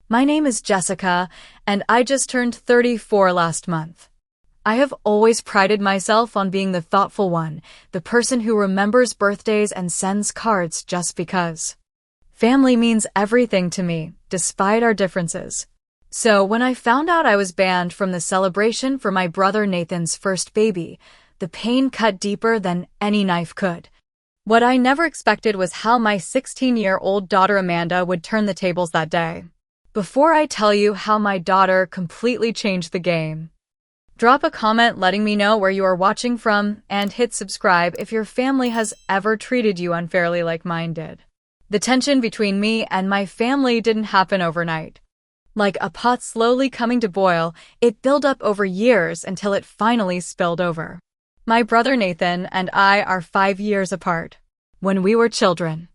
My name is Jessica, and I just turned 34 last month. I have always prided myself on being the thoughtful one, the person who remembers birthdays and sends cards just because. Family means everything to me, despite our differences. So when I found out I was banned from the celebration for my brother Nathan's first baby, the pain cut deeper than any knife could. What I never expected was how my 16-year-old daughter Amanda would turn the tables that day. Before I tell you how my daughter completely changed the game, drop a comment letting me know where you are watching from and hit subscribe if your family has ever treated you unfairly like mine did. The tension between me and my family didn't happen overnight. Like a pot slowly coming to boil, it built up over years until it finally spilled over. My brother Nathan and I are 5 years apart. When we were children,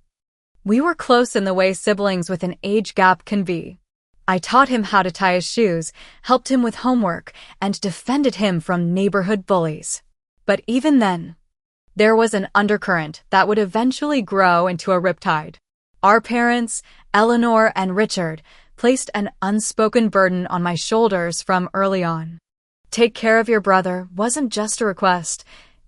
we were close in the way siblings with an age gap can be. I taught him how to tie his shoes, helped him with homework, and defended him from neighborhood bullies. But even then, there was an undercurrent that would eventually grow into a riptide. Our parents, Eleanor and Richard, placed an unspoken burden on my shoulders from early on. Take care of your brother wasn't just a request,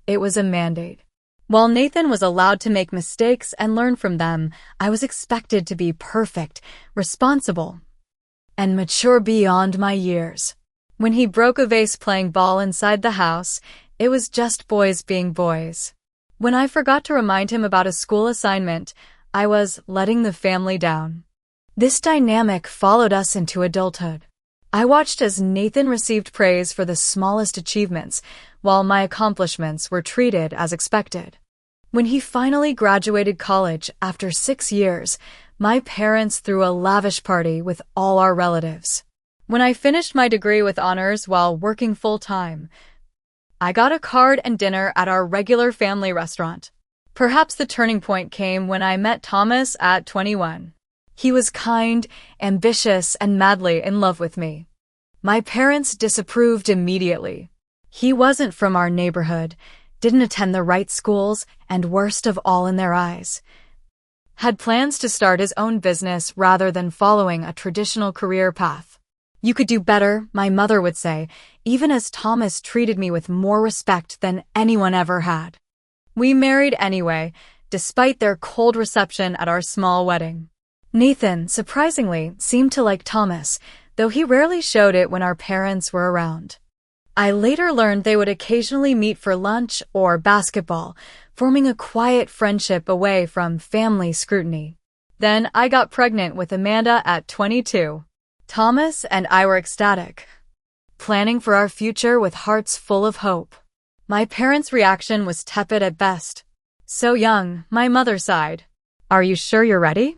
it was a mandate. While Nathan was allowed to make mistakes and learn from them, I was expected to be perfect, responsible, and mature beyond my years. When he broke a vase playing ball inside the house, it was just boys being boys. When I forgot to remind him about a school assignment, I was letting the family down. This dynamic followed us into adulthood. I watched as Nathan received praise for the smallest achievements, while my accomplishments were treated as expected. When he finally graduated college after 6 years, my parents threw a lavish party with all our relatives. When I finished my degree with honors while working full-time, I got a card and dinner at our regular family restaurant. Perhaps the turning point came when I met Thomas at 21. He was kind, ambitious, and madly in love with me. My parents disapproved immediately. He wasn't from our neighborhood, didn't attend the right schools, and worst of all in their eyes, had plans to start his own business rather than following a traditional career path. You could do better, my mother would say, even as Thomas treated me with more respect than anyone ever had. We married anyway, despite their cold reception at our small wedding. Nathan, surprisingly, seemed to like Thomas, though he rarely showed it when our parents were around. I later learned they would occasionally meet for lunch or basketball, forming a quiet friendship away from family scrutiny. Then I got pregnant with Amanda at 22. Thomas and I were ecstatic, planning for our future with hearts full of hope. My parents' reaction was tepid at best. So young, my mother sighed. Are you sure you're ready?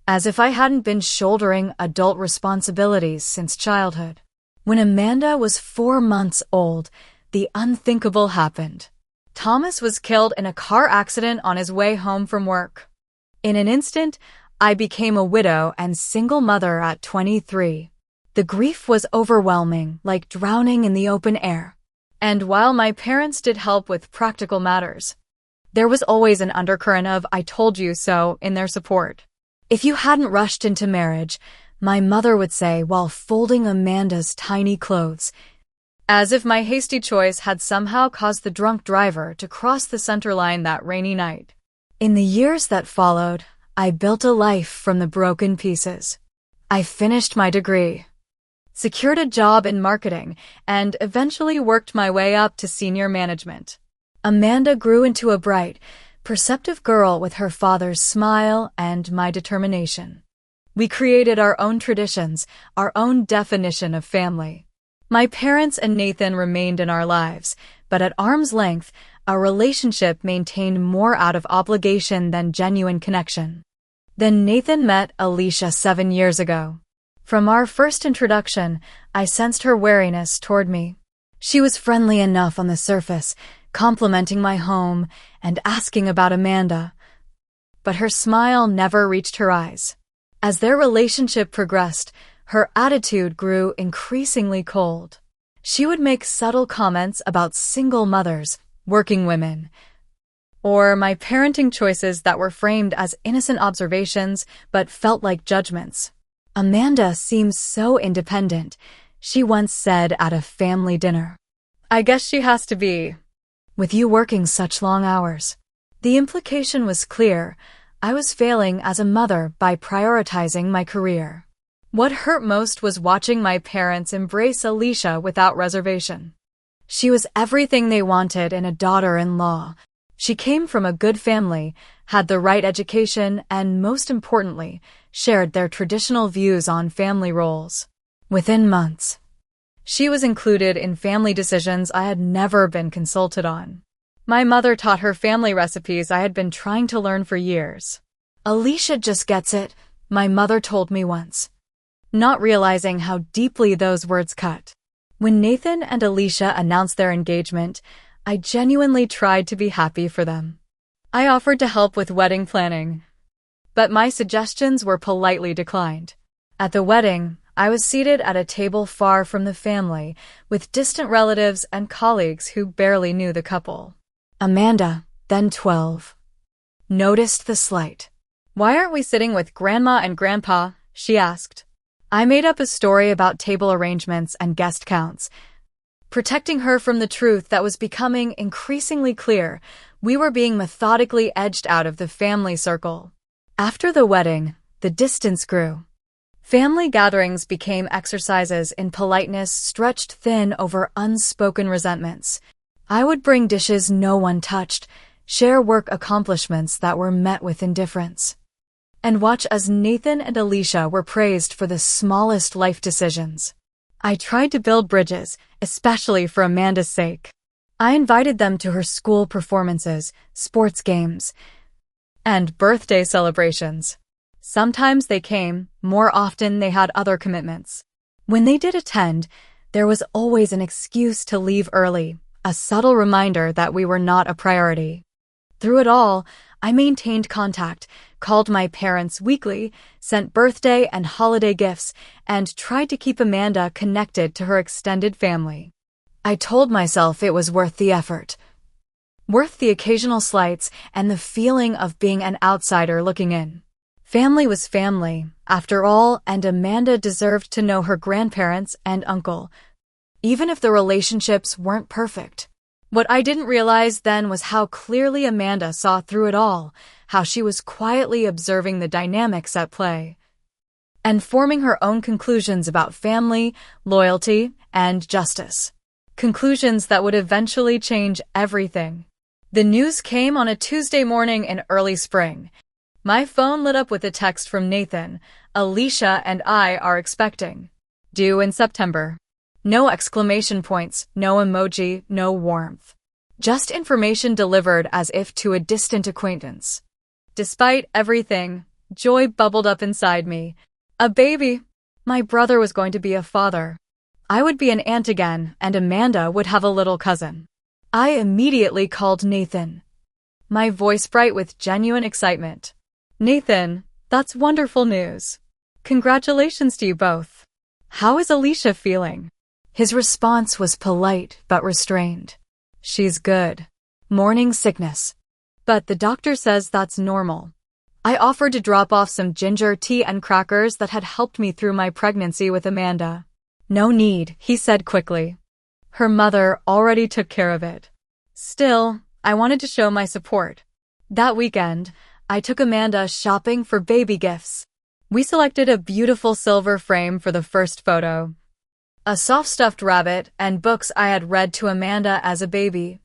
As if I hadn't been shouldering adult responsibilities since childhood. When Amanda was 4 months old, the unthinkable happened. Thomas was killed in a car accident on his way home from work. In an instant, I became a widow and single mother at 23. The grief was overwhelming, like drowning in the open air. And while my parents did help with practical matters, there was always an undercurrent of "I told you so" in their support. If you hadn't rushed into marriage, my mother would say while folding Amanda's tiny clothes, as if my hasty choice had somehow caused the drunk driver to cross the center line that rainy night. In the years that followed, I built a life from the broken pieces. I finished my degree, secured a job in marketing, and eventually worked my way up to senior management. Amanda grew into a bright, perceptive girl with her father's smile and my determination. We created our own traditions, our own definition of family. My parents and Nathan remained in our lives, but at arm's length, our relationship maintained more out of obligation than genuine connection. Then Nathan met Alicia 7 years ago. From our first introduction, I sensed her wariness toward me. She was friendly enough on the surface, complimenting my home and asking about Amanda, but her smile never reached her eyes. As their relationship progressed, her attitude grew increasingly cold. She would make subtle comments about single mothers, working women, or my parenting choices that were framed as innocent observations but felt like judgments. Amanda seems so independent, she once said at a family dinner. I guess she has to be, with you working such long hours. The implication was clear. I was failing as a mother by prioritizing my career. What hurt most was watching my parents embrace Alicia without reservation. She was everything they wanted in a daughter-in-law. She came from a good family, had the right education, and most importantly, shared their traditional views on family roles. Within months, she was included in family decisions I had never been consulted on. My mother taught her family recipes I had been trying to learn for years. Alicia just gets it, my mother told me once, not realizing how deeply those words cut. When Nathan and Alicia announced their engagement, I genuinely tried to be happy for them. I offered to help with wedding planning, but my suggestions were politely declined. At the wedding, I was seated at a table far from the family, with distant relatives and colleagues who barely knew the couple. Amanda, then 12, noticed the slight. Why aren't we sitting with Grandma and Grandpa? She asked. I made up a story about table arrangements and guest counts, protecting her from the truth that was becoming increasingly clear. We were being methodically edged out of the family circle. After the wedding, the distance grew. Family gatherings became exercises in politeness stretched thin over unspoken resentments. I would bring dishes no one touched, share work accomplishments that were met with indifference, and watch as Nathan and Alicia were praised for the smallest life decisions. I tried to build bridges, especially for Amanda's sake. I invited them to her school performances, sports games, and birthday celebrations. Sometimes they came, more often they had other commitments. When they did attend, there was always an excuse to leave early, a subtle reminder that we were not a priority. Through it all, I maintained contact, called my parents weekly, sent birthday and holiday gifts, and tried to keep Amanda connected to her extended family. I told myself it was worth the effort, worth the occasional slights and the feeling of being an outsider looking in. Family was family, after all, and Amanda deserved to know her grandparents and uncle, even if the relationships weren't perfect. What I didn't realize then was how clearly Amanda saw through it all, how she was quietly observing the dynamics at play, and forming her own conclusions about family, loyalty, and justice. Conclusions that would eventually change everything. The news came on a Tuesday morning in early spring. My phone lit up with a text from Nathan. Alicia and I are expecting. Due in September. No exclamation points, no emoji, no warmth. Just information delivered as if to a distant acquaintance. Despite everything, joy bubbled up inside me. A baby. My brother was going to be a father. I would be an aunt again, and Amanda would have a little cousin. I immediately called Nathan, my voice bright with genuine excitement. Nathan, that's wonderful news. Congratulations to you both. How is Alicia feeling? His response was polite but restrained. She's good. Morning sickness. But the doctor says that's normal. I offered to drop off some ginger tea and crackers that had helped me through my pregnancy with Amanda. No need, he said quickly. Her mother already took care of it. Still, I wanted to show my support. That weekend, I took Amanda shopping for baby gifts. We selected a beautiful silver frame for the first photo, a soft stuffed rabbit, and books I had read to Amanda as a baby.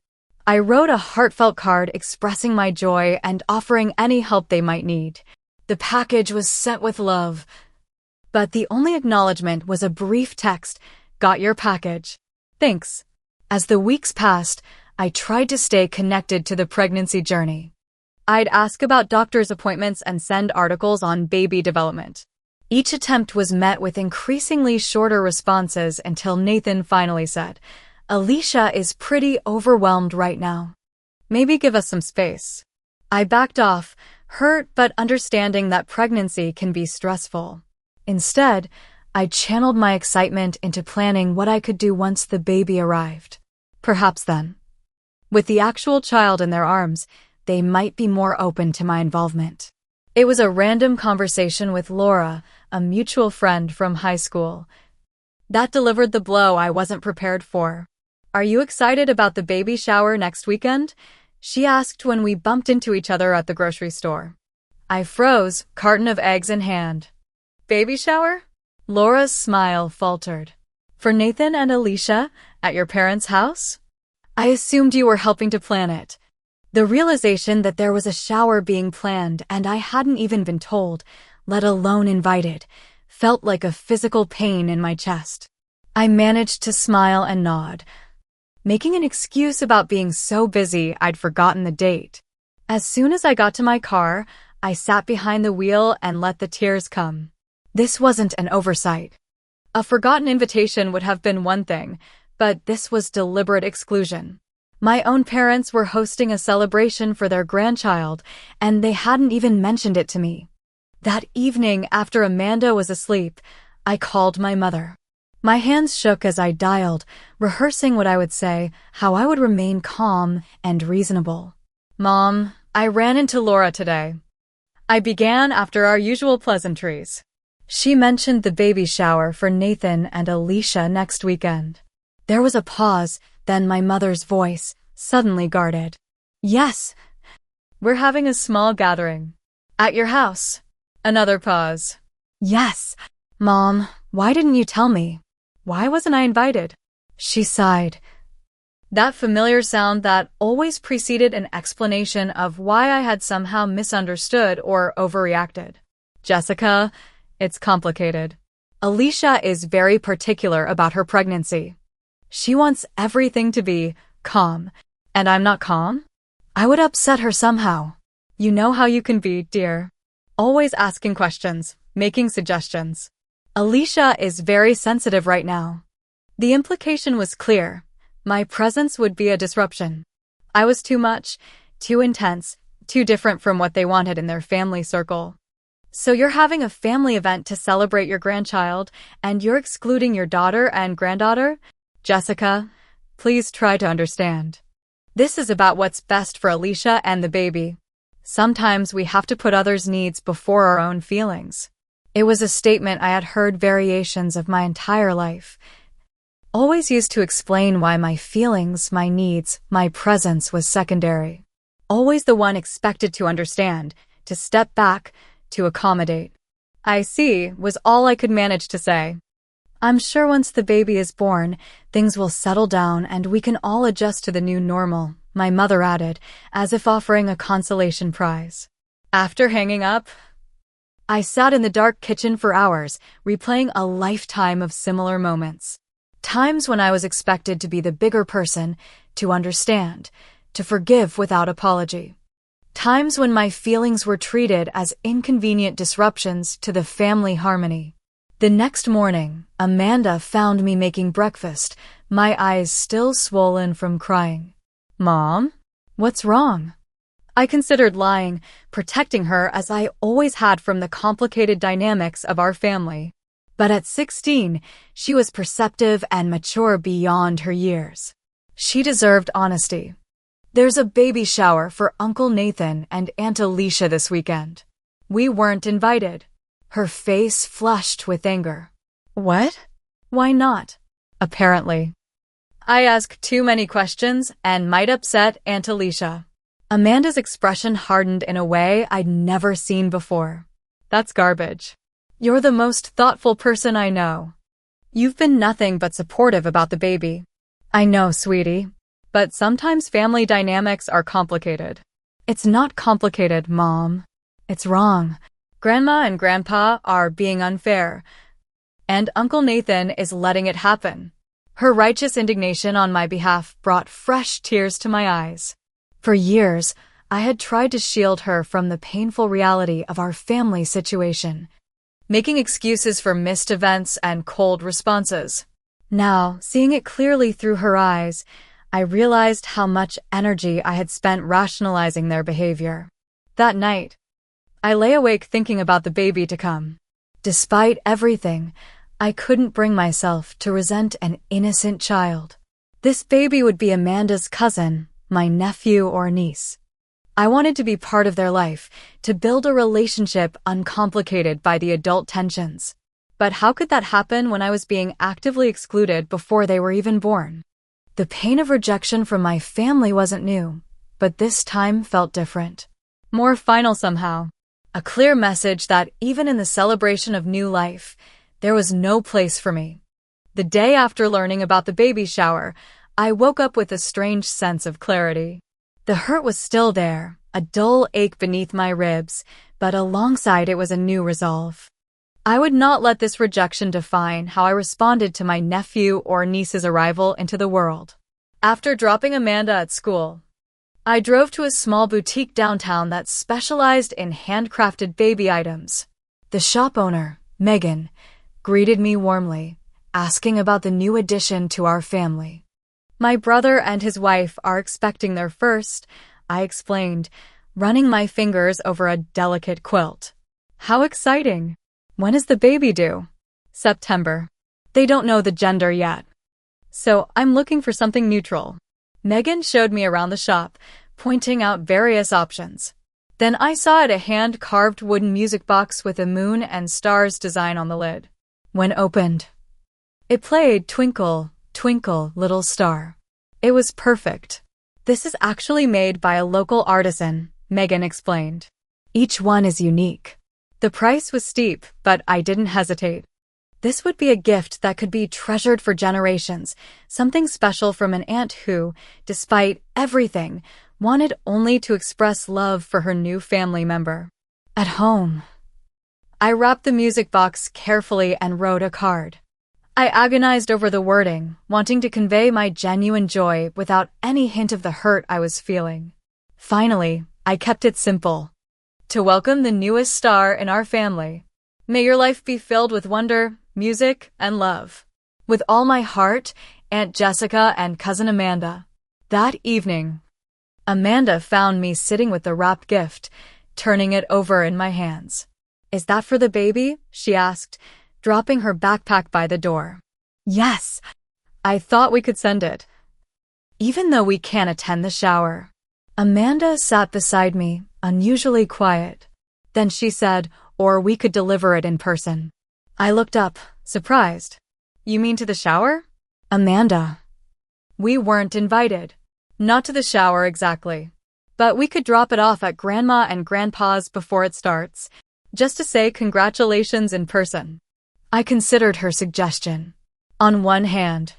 I wrote a heartfelt card expressing my joy and offering any help they might need. The package was sent with love, but the only acknowledgement was a brief text, "Got your package. Thanks." As the weeks passed, I tried to stay connected to the pregnancy journey. I'd ask about doctor's appointments and send articles on baby development. Each attempt was met with increasingly shorter responses until Nathan finally said, "Alicia is pretty overwhelmed right now. Maybe give us some space." I backed off, hurt but understanding that pregnancy can be stressful. Instead, I channeled my excitement into planning what I could do once the baby arrived. Perhaps then, with the actual child in their arms, they might be more open to my involvement. It was a random conversation with Laura, a mutual friend from high school. That delivered the blow I wasn't prepared for. "Are you excited about the baby shower next weekend?" she asked when we bumped into each other at the grocery store. I froze, carton of eggs in hand. "Baby shower?" Laura's smile faltered. "For Nathan and Alicia, at your parents' house?" I assumed you were helping to plan it. The realization that there was a shower being planned and I hadn't even been told, let alone invited, felt like a physical pain in my chest. I managed to smile and nod, making an excuse about being so busy I'd forgotten the date. As soon as I got to my car, I sat behind the wheel and let the tears come. This wasn't an oversight. A forgotten invitation would have been one thing, but this was deliberate exclusion. My own parents were hosting a celebration for their grandchild, and they hadn't even mentioned it to me. That evening, after Amanda was asleep, I called my mother. My hands shook as I dialed, rehearsing what I would say, how I would remain calm and reasonable. "Mom, I ran into Laura today." I began after our usual pleasantries. She mentioned the baby shower for Nathan and Alicia next weekend. There was a pause, then my mother's voice, suddenly guarded. "Yes, we're having a small gathering. At your house." Another pause. "Yes, Mom, why didn't you tell me? Why wasn't I invited?" She sighed. That familiar sound that always preceded an explanation of why I had somehow misunderstood or overreacted. "Jessica, it's complicated. Alicia is very particular about her pregnancy. She wants everything to be calm, and I'm not calm. I would upset her somehow. You know how you can be, dear. Always asking questions, making suggestions. Alicia is very sensitive right now." The implication was clear. My presence would be a disruption. I was too much, too intense, too different from what they wanted in their family circle. "So you're having a family event to celebrate your grandchild, and you're excluding your daughter and granddaughter? Jessica, please try to understand. This is about what's best for Alicia and the baby. Sometimes we have to put others' needs before our own feelings." It was a statement I had heard variations of my entire life. Always used to explain why my feelings, my needs, my presence was secondary. Always the one expected to understand, to step back, to accommodate. "I see," was all I could manage to say. "I'm sure once the baby is born, things will settle down and we can all adjust to the new normal," my mother added, as if offering a consolation prize. After hanging up, I sat in the dark kitchen for hours, replaying a lifetime of similar moments. Times when I was expected to be the bigger person, to understand, to forgive without apology. Times when my feelings were treated as inconvenient disruptions to the family harmony. The next morning, Amanda found me making breakfast, my eyes still swollen from crying. "Mom, what's wrong?" I considered lying, protecting her as I always had from the complicated dynamics of our family. But at 16, she was perceptive and mature beyond her years. She deserved honesty. "There's a baby shower for Uncle Nathan and Aunt Alicia this weekend. We weren't invited." Her face flushed with anger. "What? Why not?" "Apparently. I ask too many questions and might upset Aunt Alicia." Amanda's expression hardened in a way I'd never seen before. "That's garbage. You're the most thoughtful person I know. You've been nothing but supportive about the baby." "I know, sweetie. But sometimes family dynamics are complicated." "It's not complicated, Mom. It's wrong. Grandma and Grandpa are being unfair, and Uncle Nathan is letting it happen." Her righteous indignation on my behalf brought fresh tears to my eyes. For years, I had tried to shield her from the painful reality of our family situation, making excuses for missed events and cold responses. Now, seeing it clearly through her eyes, I realized how much energy I had spent rationalizing their behavior. That night, I lay awake thinking about the baby to come. Despite everything, I couldn't bring myself to resent an innocent child. This baby would be Amanda's cousin, my nephew or niece. I wanted to be part of their life, to build a relationship uncomplicated by the adult tensions. But how could that happen when I was being actively excluded before they were even born? The pain of rejection from my family wasn't new, but this time felt different. More final somehow. A clear message that even in the celebration of new life, there was no place for me. The day after learning about the baby shower, I woke up with a strange sense of clarity. The hurt was still there, a dull ache beneath my ribs, but alongside it was a new resolve. I would not let this rejection define how I responded to my nephew or niece's arrival into the world. After dropping Amanda at school, I drove to a small boutique downtown that specialized in handcrafted baby items. The shop owner, Megan, greeted me warmly, asking about the new addition to our family. My brother and his wife are expecting their first, I explained, running my fingers over a delicate quilt. How exciting! When is the baby due? September. They don't know the gender yet. So I'm looking for something neutral. Megan showed me around the shop, pointing out various options. Then I saw a hand-carved wooden music box with a moon and stars design on the lid. When opened, it played Twinkle, Twinkle, Little Star. It was perfect. This is actually made by a local artisan, Megan explained. Each one is unique. The price was steep, but I didn't hesitate. This would be a gift that could be treasured for generations, something special from an aunt who, despite everything, wanted only to express love for her new family member. At home, I wrapped the music box carefully and wrote a card. I agonized over the wording, wanting to convey my genuine joy without any hint of the hurt I was feeling. Finally, I kept it simple. To welcome the newest star in our family. May your life be filled with wonder, music, and love. With all my heart, Aunt Jessica and Cousin Amanda. That evening, Amanda found me sitting with the wrapped gift, turning it over in my hands. Is that for the baby? She asked, dropping her backpack by the door. Yes, I thought we could send it. Even though we can't attend the shower. Amanda sat beside me, unusually quiet. Then she said, or we could deliver it in person. I looked up, surprised. You mean to the shower? Amanda. We weren't invited. Not to the shower exactly. But we could drop it off at Grandma and Grandpa's before it starts, just to say congratulations in person. I considered her suggestion. On one hand,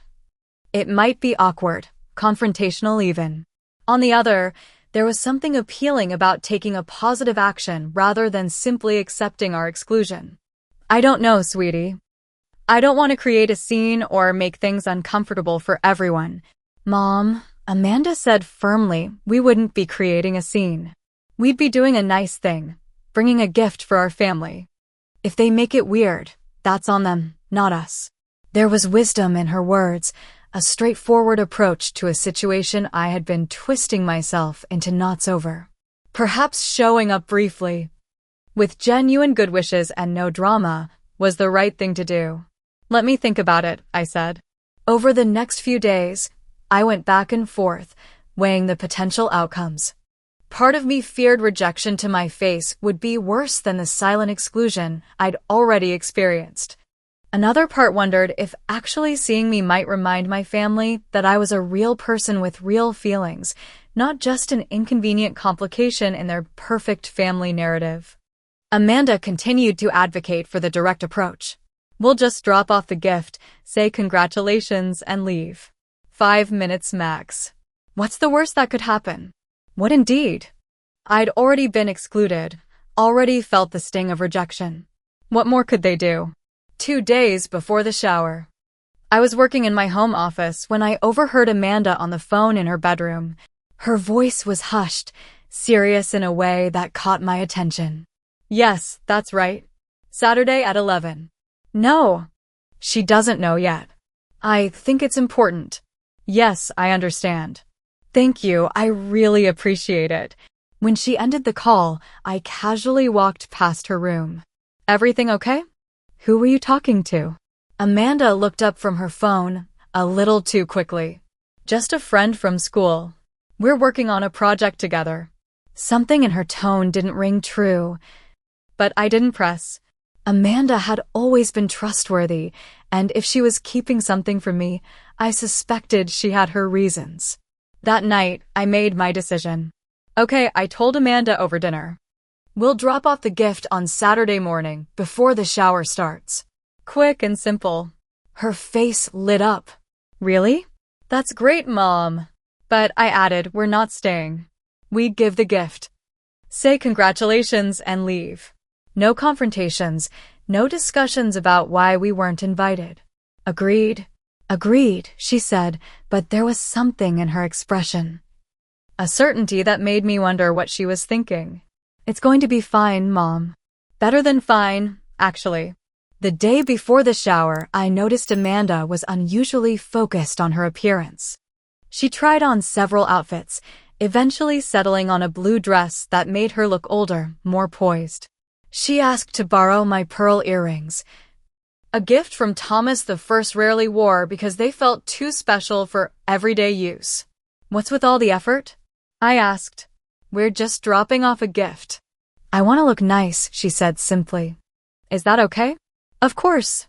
it might be awkward, confrontational even. On the other, there was something appealing about taking a positive action rather than simply accepting our exclusion. I don't know, sweetie. I don't want to create a scene or make things uncomfortable for everyone. Mom, Amanda said firmly we wouldn't be creating a scene. We'd be doing a nice thing, bringing a gift for our family. If they make it weird, that's on them, not us. There was wisdom in her words, a straightforward approach to a situation I had been twisting myself into knots over. Perhaps showing up briefly, with genuine good wishes and no drama, was the right thing to do. Let me think about it, I said. Over the next few days, I went back and forth, weighing the potential outcomes. Part of me feared rejection to my face would be worse than the silent exclusion I'd already experienced. Another part wondered if actually seeing me might remind my family that I was a real person with real feelings, not just an inconvenient complication in their perfect family narrative. Amanda continued to advocate for the direct approach. We'll just drop off the gift, say congratulations, and leave. 5 minutes max. What's the worst that could happen? What indeed? I'd already been excluded, already felt the sting of rejection. What more could they do? 2 days before the shower, I was working in my home office when I overheard Amanda on the phone in her bedroom. Her voice was hushed, serious in a way that caught my attention. Yes, that's right. Saturday at 11. No. She doesn't know yet. I think it's important. Yes, I understand. Thank you, I really appreciate it. When she ended the call, I casually walked past her room. Everything okay? Who were you talking to? Amanda looked up from her phone, a little too quickly. Just a friend from school. We're working on a project together. Something in her tone didn't ring true, but I didn't press. Amanda had always been trustworthy, and if she was keeping something from me, I suspected she had her reasons. That night, I made my decision. Okay, I told Amanda over dinner. We'll drop off the gift on Saturday morning before the shower starts. Quick and simple. Her face lit up. Really? That's great, Mom. But I added, we're not staying. We give the gift. Say congratulations and leave. No confrontations, no discussions about why we weren't invited. Agreed. Agreed, she said, but there was something in her expression. A certainty that made me wonder what she was thinking. It's going to be fine, Mom. Better than fine, actually. The day before the shower, I noticed Amanda was unusually focused on her appearance. She tried on several outfits, eventually settling on a blue dress that made her look older, more poised. She asked to borrow my pearl earrings, a gift from Thomas the First rarely wore because they felt too special for everyday use. What's with all the effort? I asked. We're just dropping off a gift. I want to look nice, she said simply. Is that okay? Of course.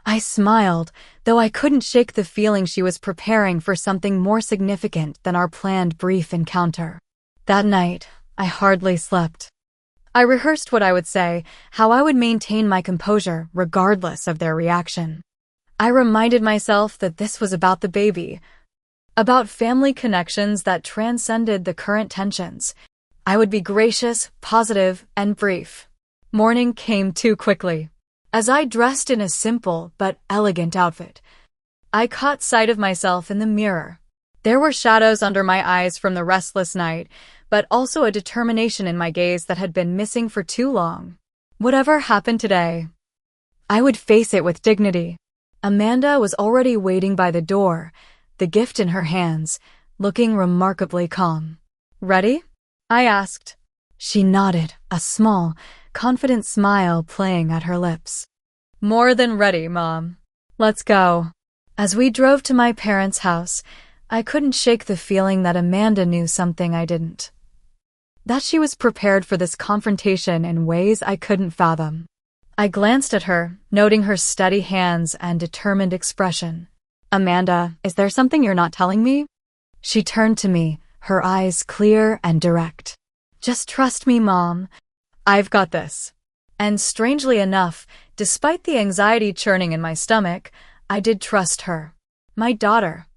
I smiled, though I couldn't shake the feeling she was preparing for something more significant than our planned brief encounter. That night, I hardly slept. I rehearsed what I would say, how I would maintain my composure regardless of their reaction. I reminded myself that this was about the baby, about family connections that transcended the current tensions. I would be gracious, positive, and brief. Morning came too quickly. As I dressed in a simple but elegant outfit, I caught sight of myself in the mirror. There were shadows under my eyes from the restless night, but also a determination in my gaze that had been missing for too long. Whatever happened today, I would face it with dignity. Amanda was already waiting by the door, the gift in her hands, looking remarkably calm. Ready? I asked. She nodded, a small, confident smile playing at her lips. More than ready, Mom. Let's go. As we drove to my parents' house, I couldn't shake the feeling that Amanda knew something I didn't. That she was prepared for this confrontation in ways I couldn't fathom. I glanced at her, noting her steady hands and determined expression. Amanda, is there something you're not telling me? She turned to me, her eyes clear and direct. Just trust me, Mom. I've got this. And strangely enough, despite the anxiety churning in my stomach, I did trust her. My daughter,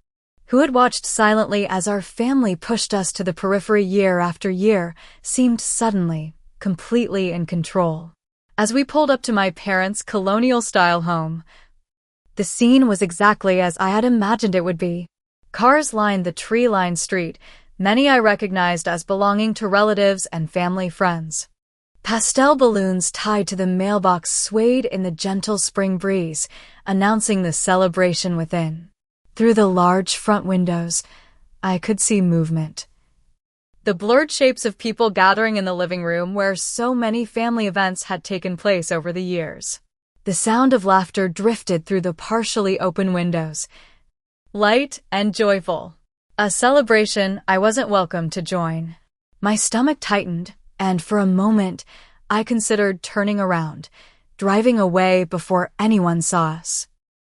who had watched silently as our family pushed us to the periphery year after year, seemed suddenly, completely in control. As we pulled up to my parents' colonial-style home, the scene was exactly as I had imagined it would be. Cars lined the tree-lined street, many I recognized as belonging to relatives and family friends. Pastel balloons tied to the mailbox swayed in the gentle spring breeze, announcing the celebration within. Through the large front windows, I could see movement. The blurred shapes of people gathering in the living room where so many family events had taken place over the years. The sound of laughter drifted through the partially open windows, light and joyful. A celebration I wasn't welcome to join. My stomach tightened, and for a moment, I considered turning around, driving away before anyone saw us.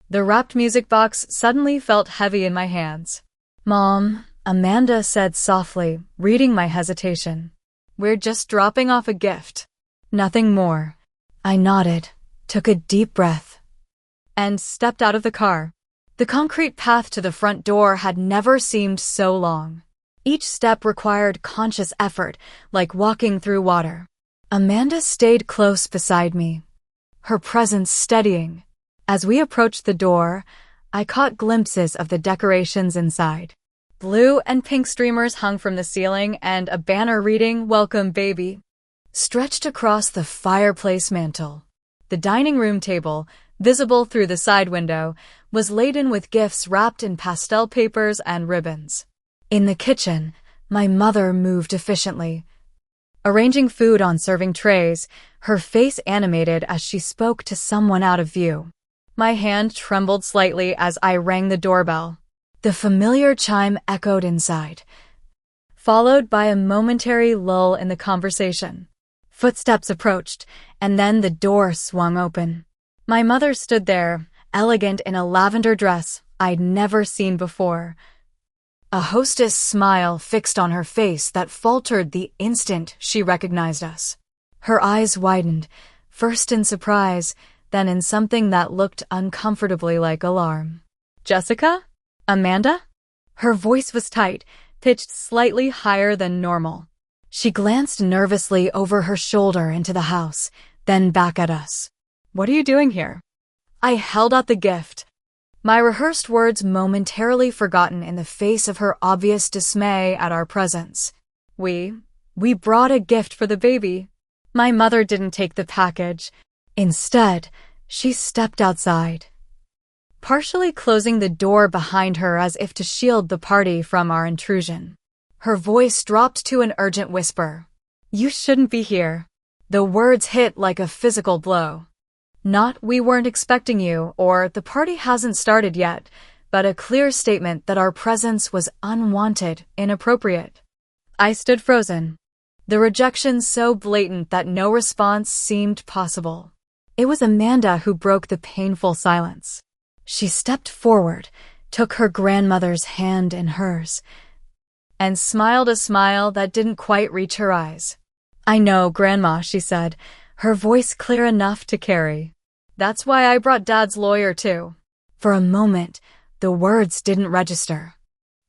The wrapped music box suddenly felt heavy in my hands. Mom, Amanda said softly, reading my hesitation. We're just dropping off a gift. Nothing more. I nodded, took a deep breath, and stepped out of the car. The concrete path to the front door had never seemed so long. Each step required conscious effort, like walking through water. Amanda stayed close beside me, her presence steadying. As we approached the door, I caught glimpses of the decorations inside. Blue and pink streamers hung from the ceiling, and a banner reading, "Welcome, baby," stretched across the fireplace mantel. The dining room table, visible through the side window, was laden with gifts wrapped in pastel papers and ribbons. In the kitchen, my mother moved efficiently, arranging food on serving trays, her face animated as she spoke to someone out of view. My hand trembled slightly as I rang the doorbell. The familiar chime echoed inside, followed by a momentary lull in the conversation. Footsteps approached, and then the door swung open. My mother stood there, elegant in a lavender dress I'd never seen before. A hostess smile fixed on her face that faltered the instant she recognized us. Her eyes widened, first in surprise, then in something that looked uncomfortably like alarm. "Jessica? Amanda?" Her voice was tight, pitched slightly higher than normal. She glanced nervously over her shoulder into the house, then back at us. "What are you doing here?" I held out the gift, my rehearsed words momentarily forgotten in the face of her obvious dismay at our presence. We brought a gift for the baby." My mother didn't take the package. Instead, she stepped outside, partially closing the door behind her as if to shield the party from our intrusion. Her voice dropped to an urgent whisper. "You shouldn't be here." The words hit like a physical blow. Not "we weren't expecting you" or "the party hasn't started yet," but a clear statement that our presence was unwanted, inappropriate. I stood frozen, the rejection so blatant that no response seemed possible. It was Amanda who broke the painful silence. She stepped forward, took her grandmother's hand in hers, and smiled a smile that didn't quite reach her eyes. "I know, Grandma," she said, her voice clear enough to carry. "That's why I brought Dad's lawyer, too." For a moment, the words didn't register.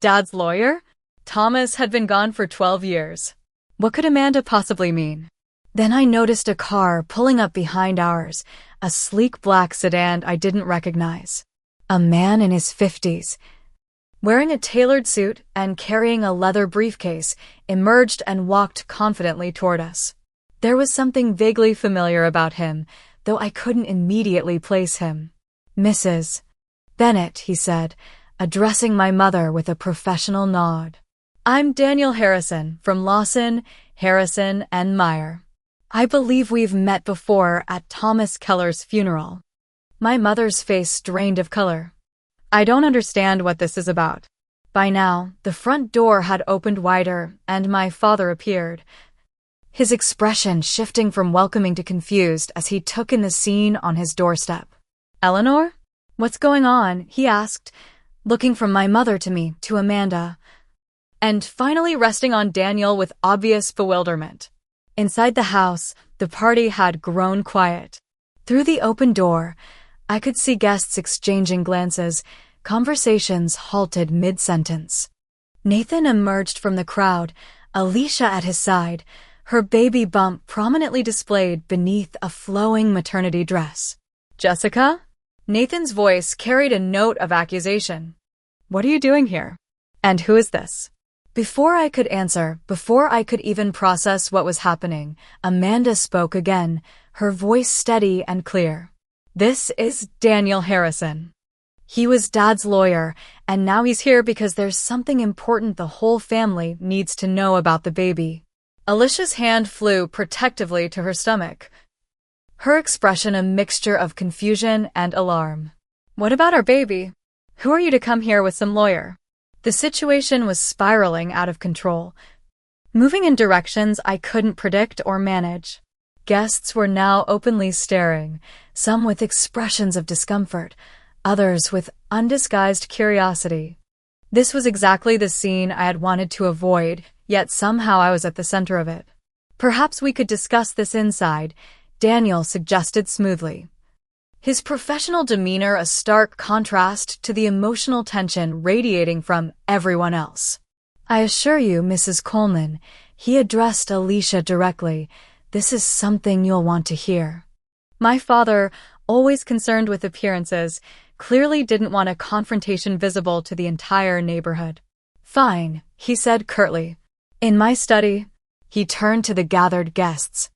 Dad's lawyer? Thomas had been gone for 12 years. What could Amanda possibly mean? Then I noticed a car pulling up behind ours, a sleek black sedan I didn't recognize. A man in his 50s, wearing a tailored suit and carrying a leather briefcase, emerged and walked confidently toward us. There was something vaguely familiar about him, though I couldn't immediately place him. "Mrs. Bennett," he said, addressing my mother with a professional nod. "I'm Daniel Harrison from Lawson, Harrison, and Meyer. I believe we've met before at Thomas Keller's funeral." My mother's face drained of color. "I don't understand what this is about." By now, the front door had opened wider, and my father appeared, his expression shifting from welcoming to confused as he took in the scene on his doorstep. "Eleanor? What's going on?" he asked, looking from my mother to me, to Amanda, and finally resting on Daniel with obvious bewilderment. Inside the house, the party had grown quiet. Through the open door, I could see guests exchanging glances, conversations halted mid-sentence. Nathan emerged from the crowd, Alicia at his side, her baby bump prominently displayed beneath a flowing maternity dress. "Jessica?" Nathan's voice carried a note of accusation. "What are you doing here? And who is this?" Before I could answer, before I could even process what was happening, Amanda spoke again, her voice steady and clear. "This is Daniel Harrison. He was Dad's lawyer, and now he's here because there's something important the whole family needs to know about the baby." Alicia's hand flew protectively to her stomach, her expression a mixture of confusion and alarm. "What about our baby? Who are you to come here with some lawyer?" The situation was spiraling out of control, moving in directions I couldn't predict or manage. Guests were now openly staring, some with expressions of discomfort, others with undisguised curiosity. This was exactly the scene I had wanted to avoid, yet somehow I was at the center of it. "Perhaps we could discuss this inside," Daniel suggested smoothly, his professional demeanor a stark contrast to the emotional tension radiating from everyone else. "I assure you, Mrs. Coleman," he addressed Alicia directly, "this is something you'll want to hear." My father, always concerned with appearances, clearly didn't want a confrontation visible to the entire neighborhood. "Fine," he said curtly. "In my study." He turned to the gathered guests.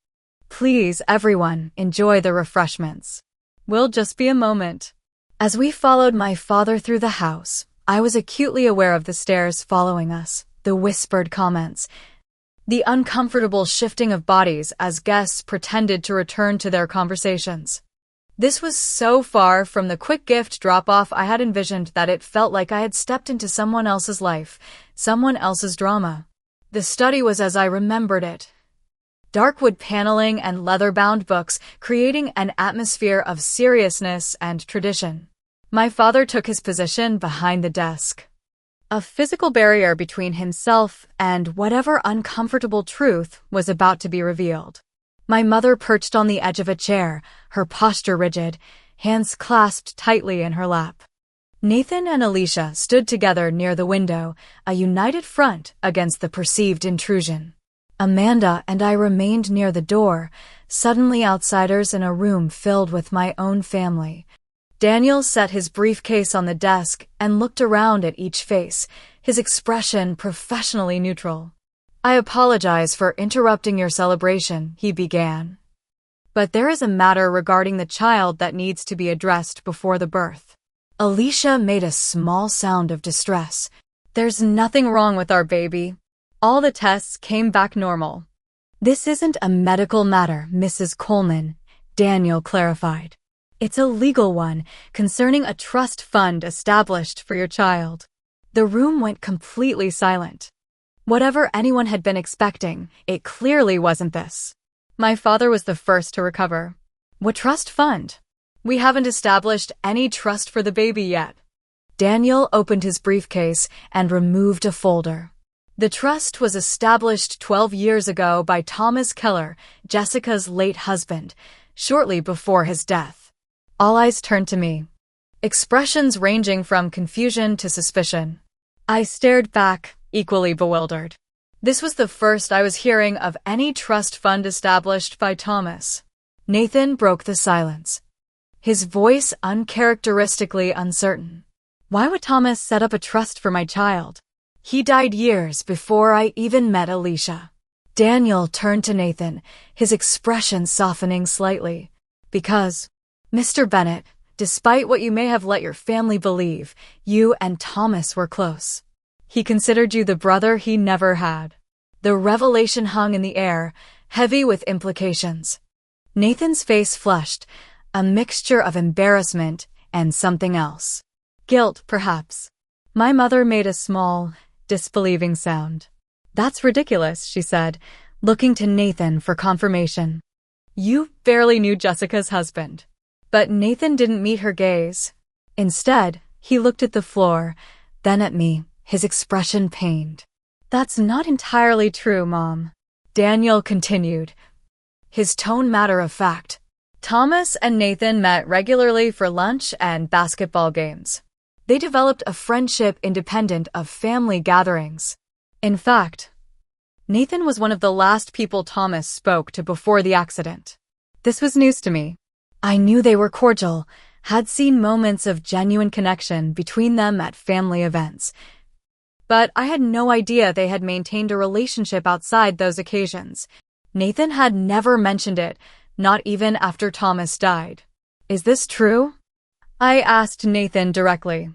"Please, everyone, enjoy the refreshments. We'll just be a moment." As we followed my father through the house, I was acutely aware of the stares following us, the whispered comments, the uncomfortable shifting of bodies as guests pretended to return to their conversations. This was so far from the quick gift drop-off I had envisioned that it felt like I had stepped into someone else's life, someone else's drama. The study was as I remembered it. Dark wood paneling and leather-bound books, creating an atmosphere of seriousness and tradition. My father took his position behind the desk. A physical barrier between himself and whatever uncomfortable truth was about to be revealed. My mother perched on the edge of a chair, her posture rigid, hands clasped tightly in her lap. Nathan and Alicia stood together near the window, a united front against the perceived intrusion. Amanda and I remained near the door, suddenly outsiders in a room filled with my own family. Daniel set his briefcase on the desk and looked around at each face, his expression professionally neutral. "I apologize for interrupting your celebration," he began. "But there is a matter regarding the child that needs to be addressed before the birth." Alicia made a small sound of distress. "There's nothing wrong with our baby. All the tests came back normal." "This isn't a medical matter, Mrs. Coleman," Daniel clarified. "It's a legal one concerning a trust fund established for your child." The room went completely silent. Whatever anyone had been expecting, it clearly wasn't this. My father was the first to recover. "What trust fund? We haven't established any trust for the baby yet." Daniel opened his briefcase and removed a folder. "The trust was established 12 years ago by Thomas Keller, Jessica's late husband, shortly before his death." All eyes turned to me, expressions ranging from confusion to suspicion. I stared back, equally bewildered. This was the first I was hearing of any trust fund established by Thomas. Nathan broke the silence, his voice uncharacteristically uncertain. "Why would Thomas set up a trust for my child? He died years before I even met Alicia." Daniel turned to Nathan, his expression softening slightly. "Because, Mr. Bennett, despite what you may have let your family believe, you and Thomas were close. He considered you the brother he never had." The revelation hung in the air, heavy with implications. Nathan's face flushed, a mixture of embarrassment and something else. Guilt, perhaps. My mother made a small, disbelieving sound. "That's ridiculous," she said, looking to Nathan for confirmation. "You barely knew Jessica's husband." But Nathan didn't meet her gaze. Instead, he looked at the floor, then at me, his expression pained. "That's not entirely true, Mom," Daniel continued, his tone matter-of-fact. "Thomas and Nathan met regularly for lunch and basketball games. They developed a friendship independent of family gatherings. In fact, Nathan was one of the last people Thomas spoke to before the accident." This was news to me. I knew they were cordial, had seen moments of genuine connection between them at family events. But I had no idea they had maintained a relationship outside those occasions. Nathan had never mentioned it, not even after Thomas died. "Is this true?" I asked Nathan directly,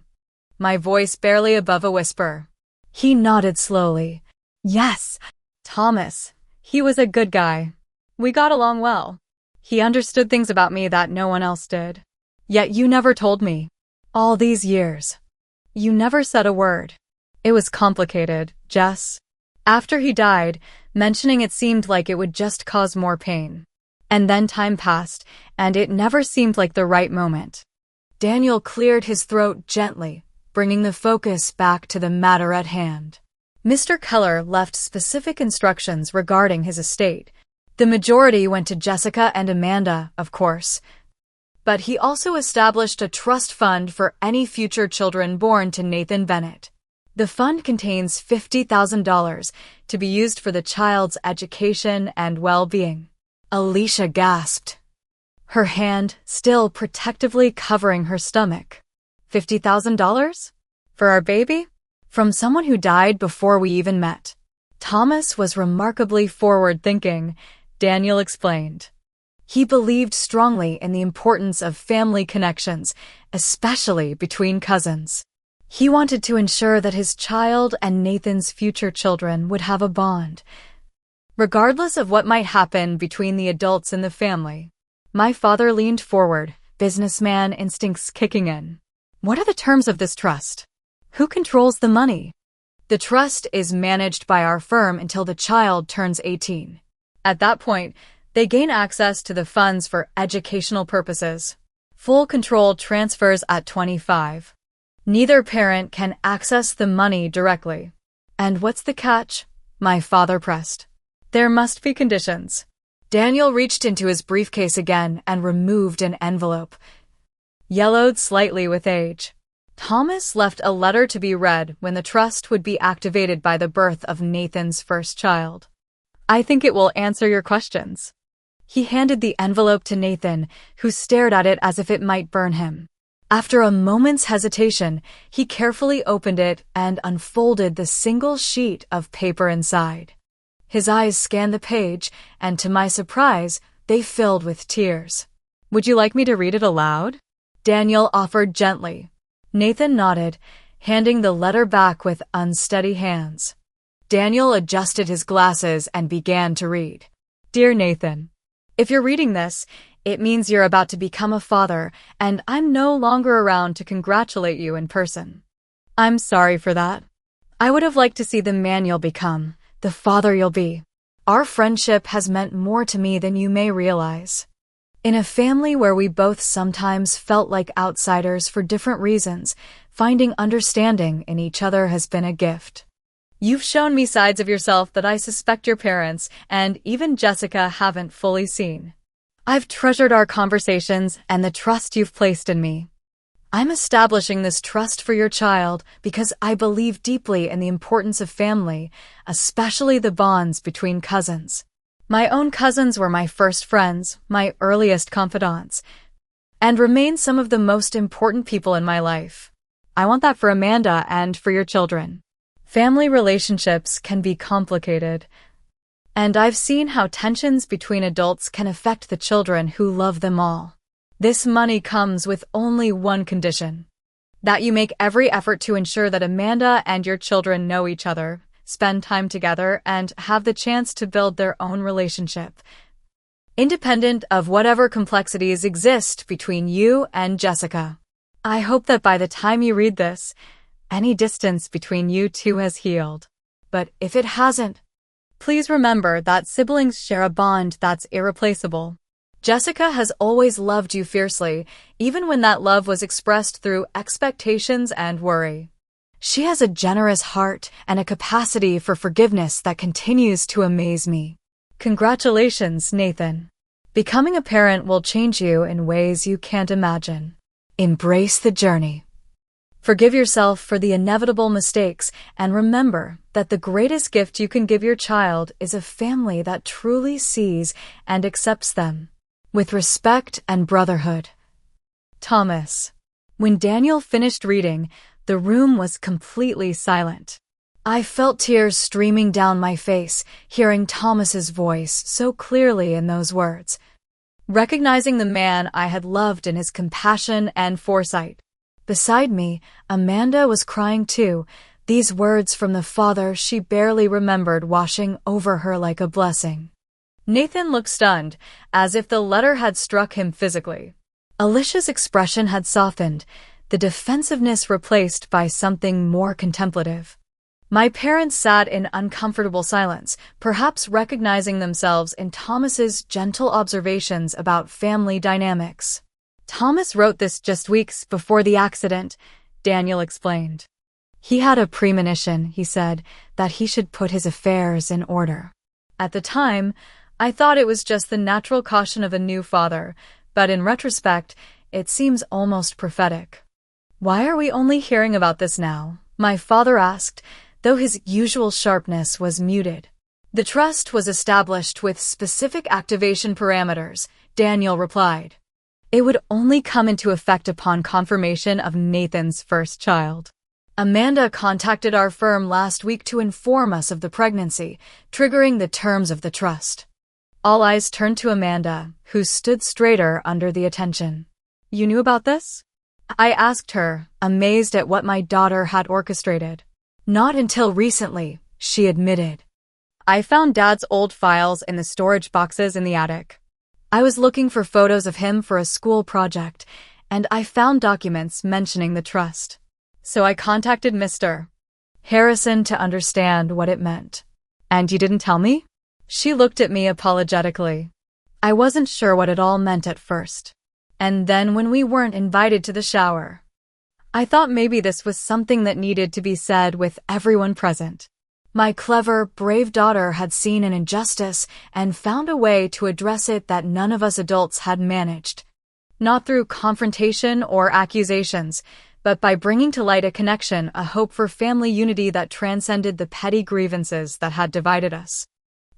my voice barely above a whisper. He nodded slowly. "Yes, Thomas. He was a good guy. We got along well. He understood things about me that no one else did. Yet you never told me. All these years. You never said a word." "It was complicated, Jess. After he died, mentioning it seemed like it would just cause more pain. And then time passed, and it never seemed like the right moment." Daniel cleared his throat gently, bringing the focus back to the matter at hand. "Mr. Keller left specific instructions regarding his estate. The majority went to Jessica and Amanda, of course. But he also established a trust fund for any future children born to Nathan Bennett. The fund contains $50,000 to be used for the child's education and well-being." Alicia gasped, her hand still protectively covering her stomach. $50,000? For our baby? From someone who died before we even met. Thomas was remarkably forward-thinking, Daniel explained. He believed strongly in the importance of family connections, especially between cousins. He wanted to ensure that his child and Nathan's future children would have a bond, regardless of what might happen between the adults in the family. My father leaned forward, businessman instincts kicking in. "What are the terms of this trust? Who controls the money?" The trust is managed by our firm until the child turns 18. At that point, they gain access to the funds for educational purposes. Full control transfers at 25. Neither parent can access the money directly. And what's the catch? My father pressed. There must be conditions. Daniel reached into his briefcase again and removed an envelope, yellowed slightly with age. Thomas left a letter to be read when the trust would be activated by the birth of Nathan's first child. I think it will answer your questions. He handed the envelope to Nathan, who stared at it as if it might burn him. After a moment's hesitation, he carefully opened it and unfolded the single sheet of paper inside. His eyes scanned the page, and to my surprise, they filled with tears. Would you like me to read it aloud? Daniel offered gently. Nathan nodded, handing the letter back with unsteady hands. Daniel adjusted his glasses and began to read. Dear Nathan, if you're reading this, it means you're about to become a father, and I'm no longer around to congratulate you in person. I'm sorry for that. I would have liked to see the man you'll become, the father you'll be. Our friendship has meant more to me than you may realize. In a family where we both sometimes felt like outsiders for different reasons, finding understanding in each other has been a gift. You've shown me sides of yourself that I suspect your parents and even Jessica haven't fully seen. I've treasured our conversations and the trust you've placed in me. I'm establishing this trust for your child because I believe deeply in the importance of family, especially the bonds between cousins. My own cousins were my first friends, my earliest confidants, and remain some of the most important people in my life. I want that for Amanda and for your children. Family relationships can be complicated, and I've seen how tensions between adults can affect the children who love them all. This money comes with only one condition: that you make every effort to ensure that Amanda and your children know each other, spend time together, and have the chance to build their own relationship, independent of whatever complexities exist between you and Jessica. I hope that by the time you read this, any distance between you two has healed. But if it hasn't, please remember that siblings share a bond that's irreplaceable. Jessica has always loved you fiercely, even when that love was expressed through expectations and worry. She has a generous heart and a capacity for forgiveness that continues to amaze me. Congratulations, Nathan. Becoming a parent will change you in ways you can't imagine. Embrace the journey. Forgive yourself for the inevitable mistakes, and remember that the greatest gift you can give your child is a family that truly sees and accepts them, with respect and brotherhood. Thomas. When Daniel finished reading, the room was completely silent. I felt tears streaming down my face, hearing Thomas's voice so clearly in those words, recognizing the man I had loved in his compassion and foresight. Beside me, Amanda was crying too, these words from the father she barely remembered washing over her like a blessing. Nathan looked stunned, as if the letter had struck him physically. Alicia's expression had softened, the defensiveness replaced by something more contemplative. My parents sat in uncomfortable silence, perhaps recognizing themselves in Thomas's gentle observations about family dynamics. Thomas wrote this just weeks before the accident, Daniel explained. He had a premonition, he said, that he should put his affairs in order. At the time, I thought it was just the natural caution of a new father, but in retrospect, it seems almost prophetic. Why are we only hearing about this now? My father asked, though his usual sharpness was muted. The trust was established with specific activation parameters, Daniel replied. It would only come into effect upon confirmation of Nathan's first child. Amanda contacted our firm last week to inform us of the pregnancy, triggering the terms of the trust. All eyes turned to Amanda, who stood straighter under the attention. You knew about this? I asked her, amazed at what my daughter had orchestrated. Not until recently, she admitted. I found Dad's old files in the storage boxes in the attic. I was looking for photos of him for a school project, and I found documents mentioning the trust. So I contacted Mr. Harrison to understand what it meant. And you didn't tell me? She looked at me apologetically. I wasn't sure what it all meant at first. And then when we weren't invited to the shower, I thought maybe this was something that needed to be said with everyone present. My clever, brave daughter had seen an injustice and found a way to address it that none of us adults had managed. Not through confrontation or accusations, but by bringing to light a connection, a hope for family unity that transcended the petty grievances that had divided us.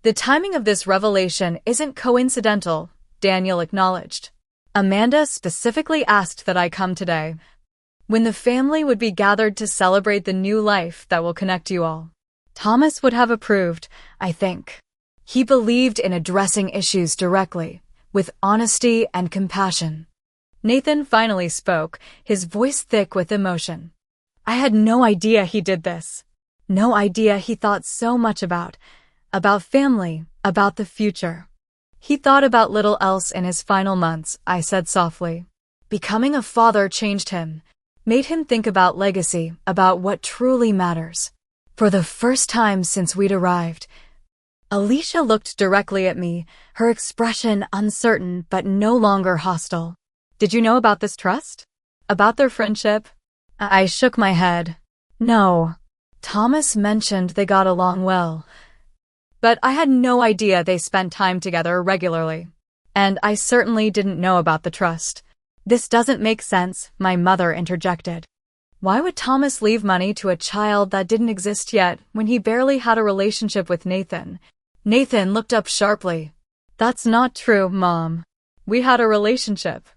The timing of this revelation isn't coincidental, Daniel acknowledged. Amanda specifically asked that I come today, when the family would be gathered to celebrate the new life that will connect you all. Thomas would have approved, I think. He believed in addressing issues directly, with honesty and compassion. Nathan finally spoke, his voice thick with emotion. I had no idea he did this. No idea he thought so much about family, about the future. He thought about little else in his final months, I said softly. Becoming a father changed him, made him think about legacy, about what truly matters. For the first time since we'd arrived, Alicia looked directly at me, her expression uncertain but no longer hostile. Did you know about this trust? About their friendship? I shook my head. No. Thomas mentioned they got along well. But I had no idea they spent time together regularly. And I certainly didn't know about the trust. This doesn't make sense, my mother interjected. Why would Thomas leave money to a child that didn't exist yet when he barely had a relationship with Nathan? Nathan looked up sharply. That's not true, Mom. We had a relationship.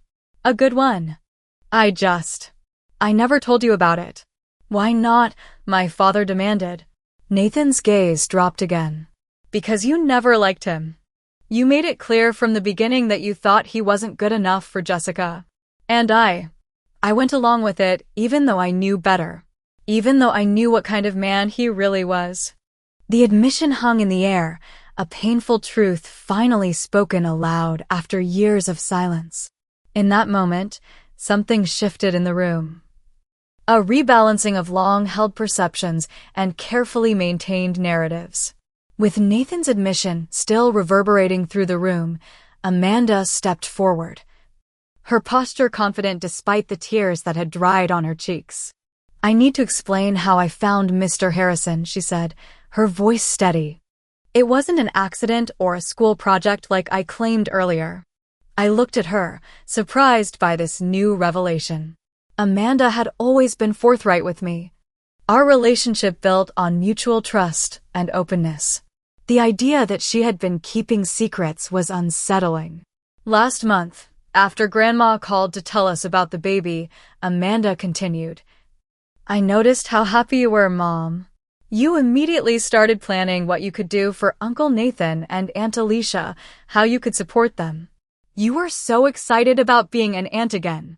A good one. I never told you about it. Why not? My father demanded. Nathan's gaze dropped again. Because you never liked him. You made it clear from the beginning that you thought he wasn't good enough for Jessica. And I went along with it even though I knew better. Even though I knew what kind of man he really was. The admission hung in the air, a painful truth finally spoken aloud after years of silence. In that moment, something shifted in the room. A rebalancing of long-held perceptions and carefully maintained narratives. With Nathan's admission still reverberating through the room, Amanda stepped forward. Her posture confident despite the tears that had dried on her cheeks. I need to explain how I found Mr. Harrison, she said, her voice steady. It wasn't an accident or a school project like I claimed earlier. I looked at her, surprised by this new revelation. Amanda had always been forthright with me. Our relationship built on mutual trust and openness. The idea that she had been keeping secrets was unsettling. Last month, after Grandma called to tell us about the baby, Amanda continued. I noticed how happy you were, Mom. You immediately started planning what you could do for Uncle Nathan and Aunt Alicia, how you could support them. You were so excited about being an aunt again.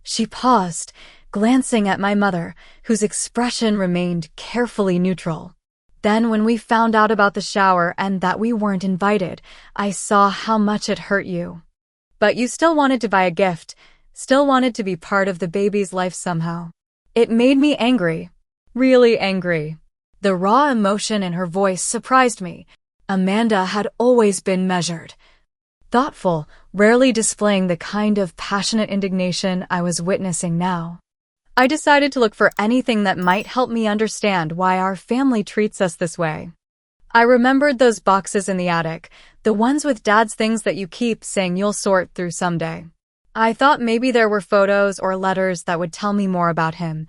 She paused, glancing at my mother, whose expression remained carefully neutral. Then when we found out about the shower and that we weren't invited, I saw how much it hurt you. But you still wanted to buy a gift, still wanted to be part of the baby's life somehow. It made me angry. Really angry. The raw emotion in her voice surprised me. Amanda had always been measured. Thoughtful, rarely displaying the kind of passionate indignation I was witnessing now. I decided to look for anything that might help me understand why our family treats us this way. I remembered those boxes in the attic, the ones with Dad's things that you keep saying you'll sort through someday. I thought maybe there were photos or letters that would tell me more about him,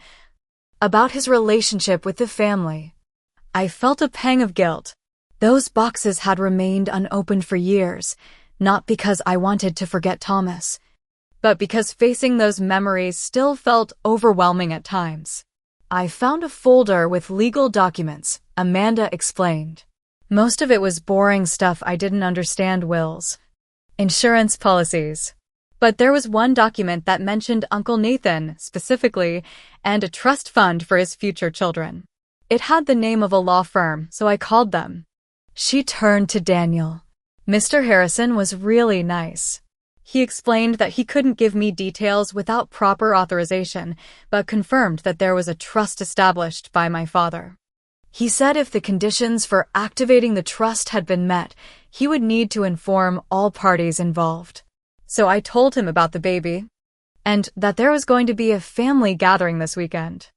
about his relationship with the family. I felt a pang of guilt. Those boxes had remained unopened for years, not because I wanted to forget Thomas, but because facing those memories still felt overwhelming at times. I found a folder with legal documents, Amanda explained. Most of it was boring stuff I didn't understand, wills, insurance policies. But there was one document that mentioned Uncle Nathan, specifically, and a trust fund for his future children. It had the name of a law firm, so I called them. She turned to Daniel. Mr. Harrison was really nice. He explained that he couldn't give me details without proper authorization, but confirmed that there was a trust established by my father. He said if the conditions for activating the trust had been met, he would need to inform all parties involved. So I told him about the baby, and that there was going to be a family gathering this weekend.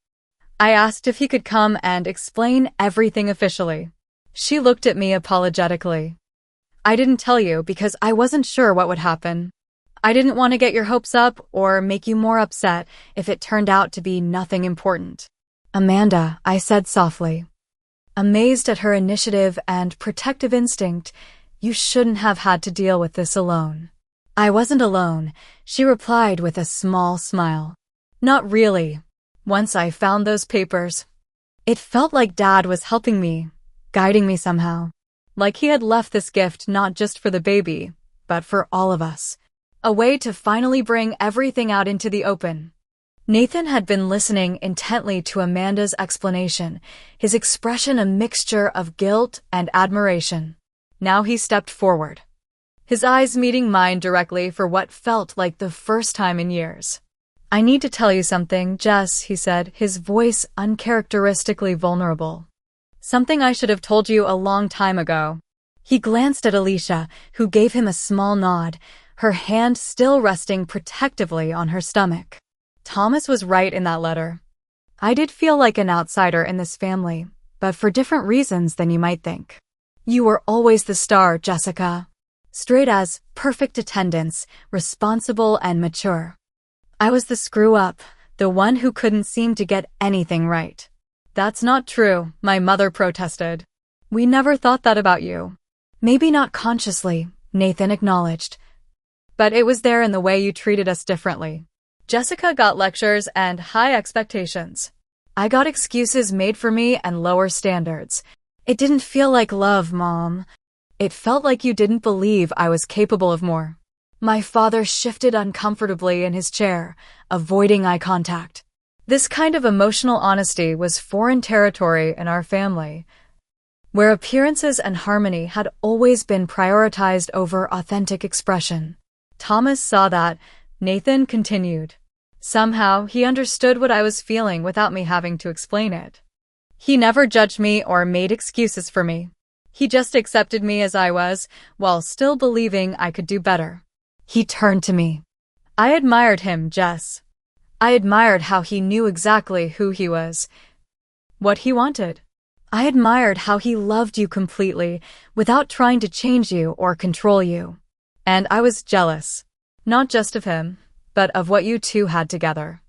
I asked if he could come and explain everything officially. She looked at me apologetically. I didn't tell you because I wasn't sure what would happen. I didn't want to get your hopes up or make you more upset if it turned out to be nothing important. Amanda, I said softly. Amazed at her initiative and protective instinct, you shouldn't have had to deal with this alone. I wasn't alone, she replied with a small smile. Not really. Once I found those papers, it felt like Dad was helping me, guiding me somehow. Like he had left this gift not just for the baby, but for all of us. A way to finally bring everything out into the open. Nathan had been listening intently to Amanda's explanation, his expression a mixture of guilt and admiration. Now he stepped forward, his eyes meeting mine directly for what felt like the first time in years. I need to tell you something, Jess, he said, his voice uncharacteristically vulnerable. Something I should have told you a long time ago. He glanced at Alicia, who gave him a small nod, her hand still resting protectively on her stomach. Thomas was right in that letter. I did feel like an outsider in this family, but for different reasons than you might think. You were always the star, Jessica. Straight as, perfect attendance, responsible and mature. I was the screw-up, the one who couldn't seem to get anything right. That's not true, my mother protested. We never thought that about you. Maybe not consciously, Nathan acknowledged. But it was there in the way you treated us differently. Jessica got lectures and high expectations. I got excuses made for me and lower standards. It didn't feel like love, Mom. It felt like you didn't believe I was capable of more. My father shifted uncomfortably in his chair, avoiding eye contact. This kind of emotional honesty was foreign territory in our family, where appearances and harmony had always been prioritized over authentic expression. Thomas saw that. Nathan continued. Somehow, he understood what I was feeling without me having to explain it. He never judged me or made excuses for me. He just accepted me as I was, while still believing I could do better. He turned to me. I admired him, Jess. I admired how he knew exactly who he was, what he wanted. I admired how he loved you completely, without trying to change you or control you. And I was jealous. Not just of him, but of what you two had together.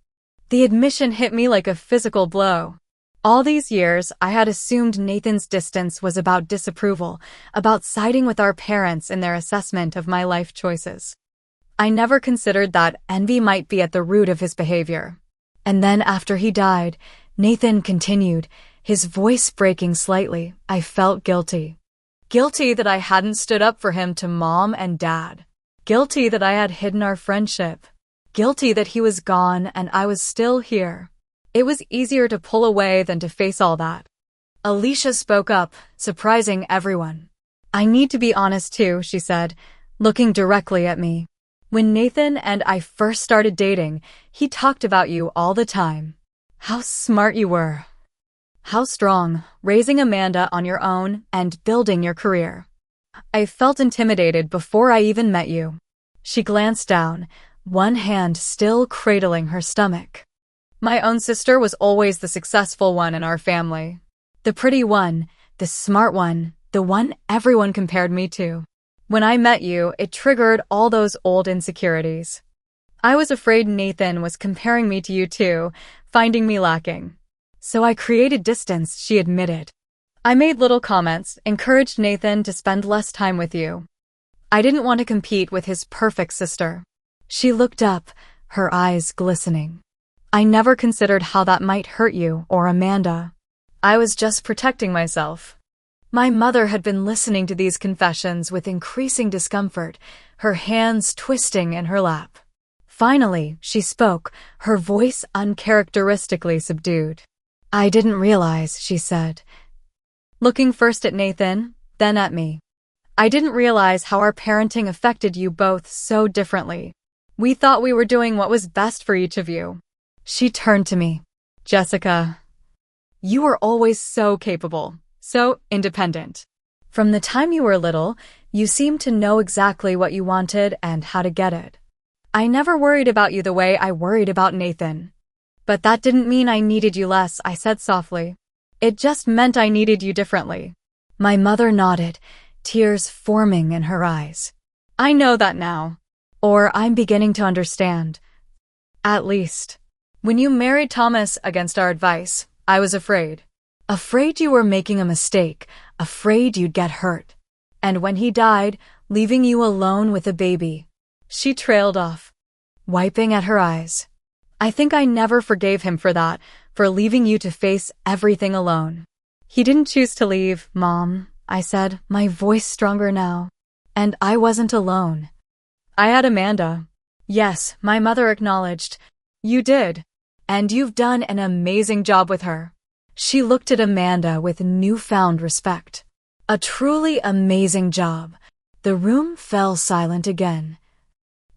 The admission hit me like a physical blow. All these years, I had assumed Nathan's distance was about disapproval, about siding with our parents in their assessment of my life choices. I never considered that envy might be at the root of his behavior. And then after he died, Nathan continued, his voice breaking slightly. I felt guilty. Guilty that I hadn't stood up for him to Mom and Dad. Guilty that I had hidden our friendship. Guilty that he was gone and I was still here. It was easier to pull away than to face all that. Alicia spoke up, surprising everyone. I need to be honest too, she said, looking directly at me. When Nathan and I first started dating, he talked about you all the time. How smart you were. How strong, raising Amanda on your own and building your career. I felt intimidated before I even met you. She glanced down, one hand still cradling her stomach. My own sister was always the successful one in our family. The pretty one, the smart one, the one everyone compared me to. When I met you, it triggered all those old insecurities. I was afraid Nathan was comparing me to you too, finding me lacking. So I created distance, she admitted. I made little comments, encouraged Nathan to spend less time with you. I didn't want to compete with his perfect sister. She looked up, her eyes glistening. I never considered how that might hurt you or Amanda. I was just protecting myself. My mother had been listening to these confessions with increasing discomfort, her hands twisting in her lap. Finally, she spoke, her voice uncharacteristically subdued. I didn't realize, she said, looking first at Nathan, then at me. I didn't realize how our parenting affected you both so differently. We thought we were doing what was best for each of you. She turned to me. Jessica, You were always so capable, so independent. From the time you were little, you seemed to know exactly what you wanted and how to get it. I never worried about you the way I worried about Nathan. But that didn't mean I needed you less, I said softly. It just meant I needed you differently. My mother nodded, tears forming in her eyes. I know that now. Or I'm beginning to understand. At least. When you married Thomas against our advice, I was afraid. Afraid you were making a mistake, afraid you'd get hurt. And when he died, leaving you alone with a baby. She trailed off, wiping at her eyes. I think I never forgave him for that, for leaving you to face everything alone. He didn't choose to leave, Mom, I said, my voice stronger now. And I wasn't alone. I had Amanda. Yes, my mother acknowledged. You did. And you've done an amazing job with her. She looked at Amanda with newfound respect. A truly amazing job. The room fell silent again.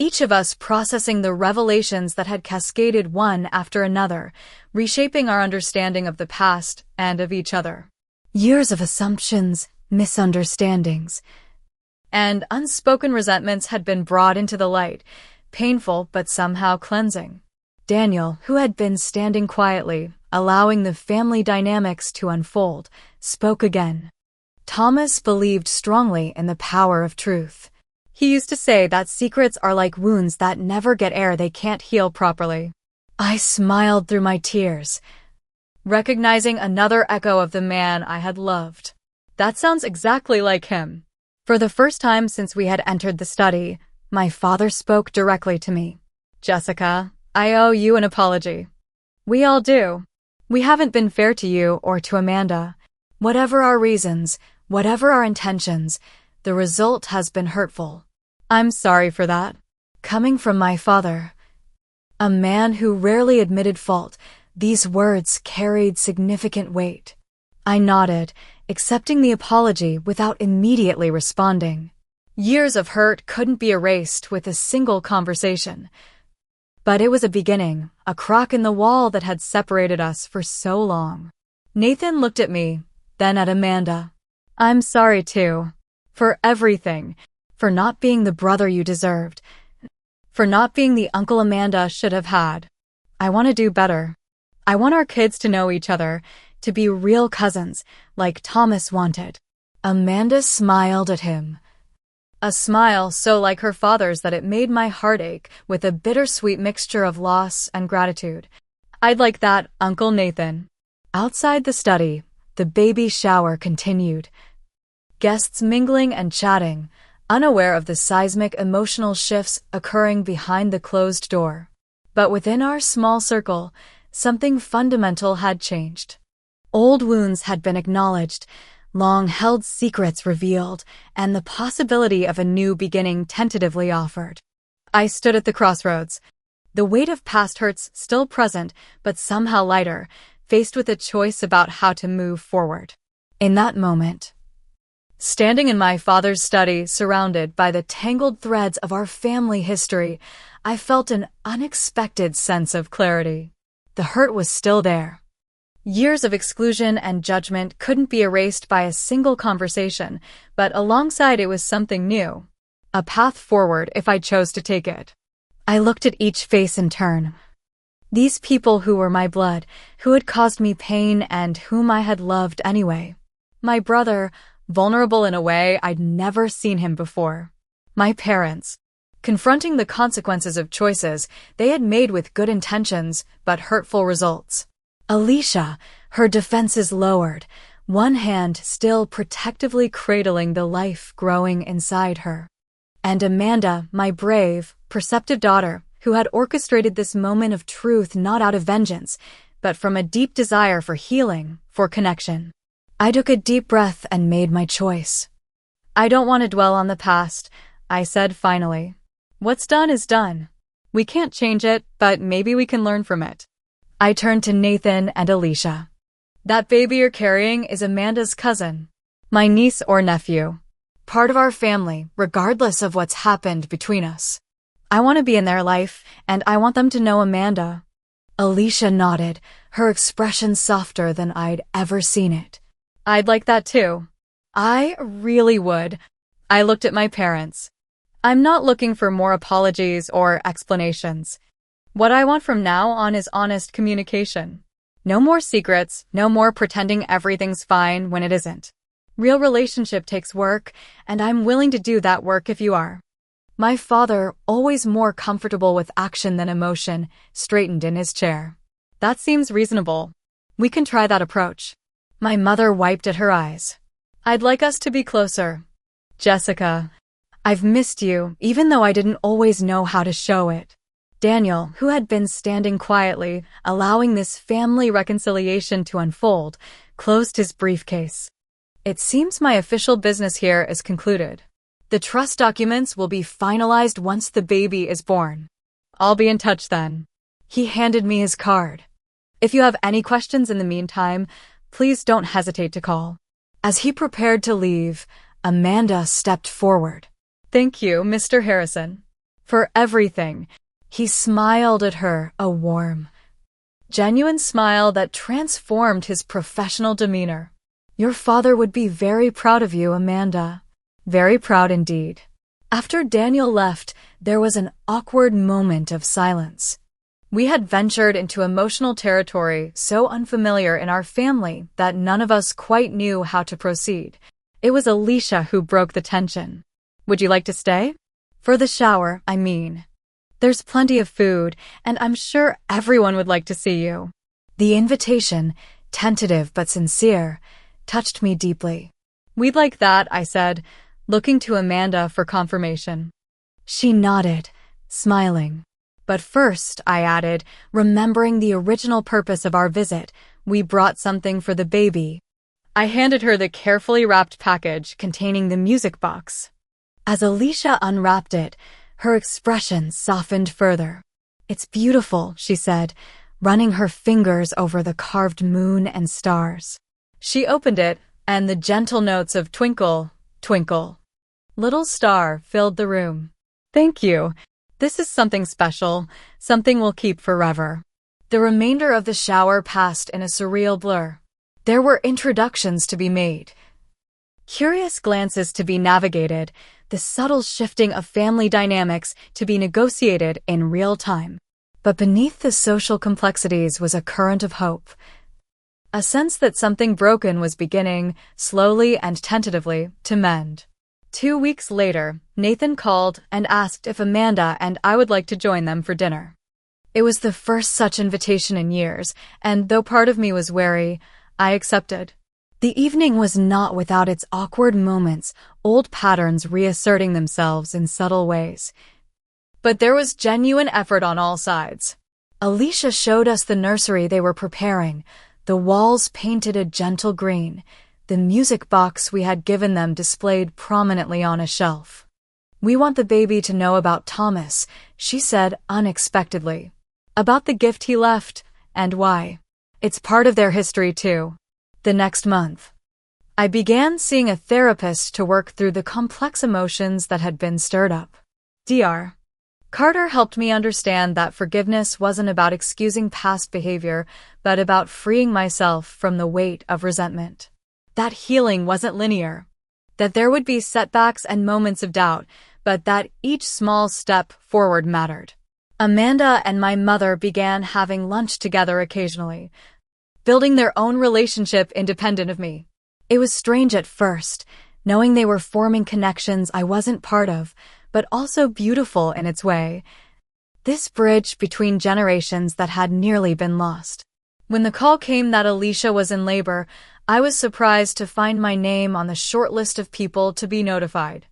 Each of us processing the revelations that had cascaded one after another, reshaping our understanding of the past and of each other. Years of assumptions, misunderstandings, and unspoken resentments had been brought into the light, painful but somehow cleansing. Daniel, who had been standing quietly, allowing the family dynamics to unfold, spoke again. Thomas believed strongly in the power of truth. He used to say that secrets are like wounds that never get air they can't heal properly. I smiled through my tears, recognizing another echo of the man I had loved. That sounds exactly like him. For the first time since we had entered the study, my father spoke directly to me. Jessica, I owe you an apology. We all do. We haven't been fair to you or to Amanda. Whatever our reasons, whatever our intentions, the result has been hurtful. I'm sorry for that. Coming from my father, a man who rarely admitted fault, these words carried significant weight. I nodded, accepting the apology without immediately responding. Years of hurt couldn't be erased with a single conversation. But it was a beginning, a crack in the wall that had separated us for so long. Nathan looked at me, then at Amanda. I'm sorry too. For everything. For not being the brother you deserved. For not being the uncle Amanda should have had. I want to do better. I want our kids to know each other, to be real cousins, like Thomas wanted. Amanda smiled at him. A smile so like her father's that it made my heart ache with a bittersweet mixture of loss and gratitude. I'd like that, Uncle Nathan. Outside the study, the baby shower continued. Guests mingling and chatting, unaware of the seismic emotional shifts occurring behind the closed door. But within our small circle, something fundamental had changed. Old wounds had been acknowledged, long-held secrets revealed, and the possibility of a new beginning tentatively offered. I stood at the crossroads, the weight of past hurts still present, but somehow lighter, faced with a choice about how to move forward. In that moment, standing in my father's study, surrounded by the tangled threads of our family history, I felt an unexpected sense of clarity. The hurt was still there. Years of exclusion and judgment couldn't be erased by a single conversation, but alongside it was something new. A path forward if I chose to take it. I looked at each face in turn. These people who were my blood, who had caused me pain and whom I had loved anyway. My brother, vulnerable in a way I'd never seen him before. My parents, confronting the consequences of choices they had made with good intentions but hurtful results. Alicia, her defenses lowered, one hand still protectively cradling the life growing inside her. And Amanda, my brave, perceptive daughter, who had orchestrated this moment of truth not out of vengeance, but from a deep desire for healing, for connection. I took a deep breath and made my choice. I don't want to dwell on the past, I said finally. What's done is done. We can't change it, but maybe we can learn from it. I turned to Nathan and Alicia. That baby you're carrying is Amanda's cousin, my niece or nephew. Part of our family, regardless of what's happened between us. I want to be in their life, and I want them to know Amanda. Alicia nodded, her expression softer than I'd ever seen it. I'd like that too. I really would. I looked at my parents. I'm not looking for more apologies or explanations. What I want from now on is honest communication. No more secrets, no more pretending everything's fine when it isn't. Real relationship takes work, and I'm willing to do that work if you are. My father, always more comfortable with action than emotion, straightened in his chair. That seems reasonable. We can try that approach. My mother wiped at her eyes. I'd like us to be closer. Jessica, I've missed you, even though I didn't always know how to show it. Daniel, who had been standing quietly, allowing this family reconciliation to unfold, closed his briefcase. It seems my official business here is concluded. The trust documents will be finalized once the baby is born. I'll be in touch then. He handed me his card. If you have any questions in the meantime, please don't hesitate to call. As he prepared to leave, Amanda stepped forward. Thank you, Mr. Harrison, for everything. He smiled at her, a warm, genuine smile that transformed his professional demeanor. Your father would be very proud of you, Amanda. Very proud indeed. After Daniel left, there was an awkward moment of silence. We had ventured into emotional territory so unfamiliar in our family that none of us quite knew how to proceed. It was Alicia who broke the tension. Would you like to stay? For the shower, I mean. There's plenty of food, and I'm sure everyone would like to see you. The invitation, tentative but sincere, touched me deeply. We'd like that, I said, looking to Amanda for confirmation. She nodded, smiling. But first, I added, remembering the original purpose of our visit, we brought something for the baby. I handed her the carefully wrapped package containing the music box. As Alicia unwrapped it, her expression softened further. It's beautiful, she said, running her fingers over the carved moon and stars. She opened it, and the gentle notes of twinkle, twinkle, little star filled the room. Thank you. This is something special, something we'll keep forever. The remainder of the shower passed in a surreal blur. There were introductions to be made, curious glances to be navigated, the subtle shifting of family dynamics to be negotiated in real time. But beneath the social complexities was a current of hope. A sense that something broken was beginning, slowly and tentatively, to mend. 2 weeks later, Nathan called and asked if Amanda and I would like to join them for dinner. It was the first such invitation in years, and though part of me was wary, I accepted. The evening was not without its awkward moments, old patterns reasserting themselves in subtle ways. But there was genuine effort on all sides. Alicia showed us the nursery they were preparing, the walls painted a gentle green, the music box we had given them displayed prominently on a shelf. We want the baby to know about Thomas, she said unexpectedly. About the gift he left, and why. It's part of their history too. The next month, I began seeing a therapist to work through the complex emotions that had been stirred up. Dr. Carter helped me understand that forgiveness wasn't about excusing past behavior, but about freeing myself from the weight of resentment. That healing wasn't linear, that there would be setbacks and moments of doubt, but that each small step forward mattered. Amanda and my mother began having lunch together occasionally, building their own relationship independent of me. It was strange at first, knowing they were forming connections I wasn't part of, but also beautiful in its way. This bridge between generations that had nearly been lost. When the call came that Alicia was in labor, I was surprised to find my name on the short list of people to be notified.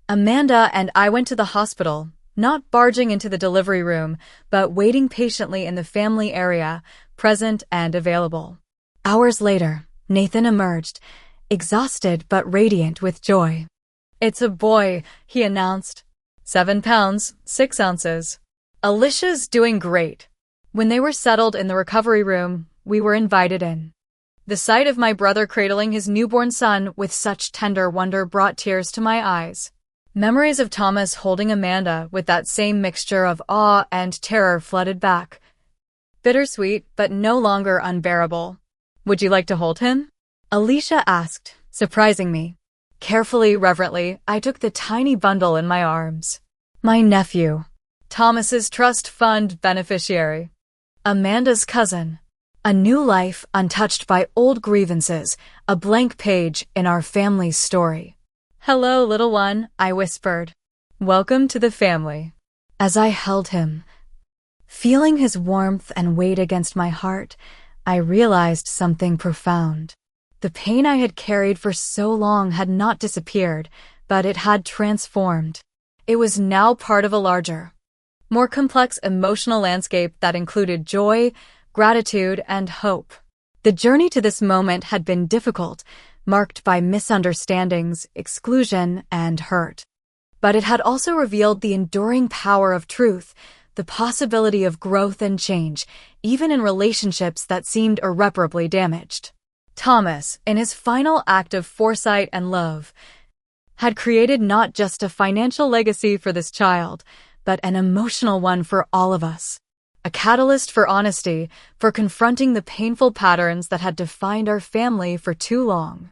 Amanda and I went to the hospital, not barging into the delivery room, but waiting patiently in the family area, present and available. Hours later, Nathan emerged, exhausted but radiant with joy. It's a boy, he announced. 7 pounds, 6 ounces. Alicia's doing great. When they were settled in the recovery room, we were invited in. The sight of my brother cradling his newborn son with such tender wonder brought tears to my eyes. Memories of Thomas holding Amanda with that same mixture of awe and terror flooded back. bittersweet but no longer unbearable. Would you like to hold him? Alicia asked, surprising me. Carefully, reverently, I took the tiny bundle in my arms. My nephew. Thomas's trust fund beneficiary. Amanda's cousin. A new life untouched by old grievances, a blank page in our family's story. Hello, little one, I whispered. Welcome to the family. As I held him, feeling his warmth and weight against my heart, I realized something profound. The pain I had carried for so long had not disappeared, but it had transformed. It was now part of a larger, more complex emotional landscape that included joy, gratitude, and hope. The journey to this moment had been difficult, marked by misunderstandings, exclusion, and hurt. But it had also revealed the enduring power of truth, the possibility of growth and change, even in relationships that seemed irreparably damaged. Thomas, in his final act of foresight and love, had created not just a financial legacy for this child, but an emotional one for all of us. A catalyst for honesty, for confronting the painful patterns that had defined our family for too long.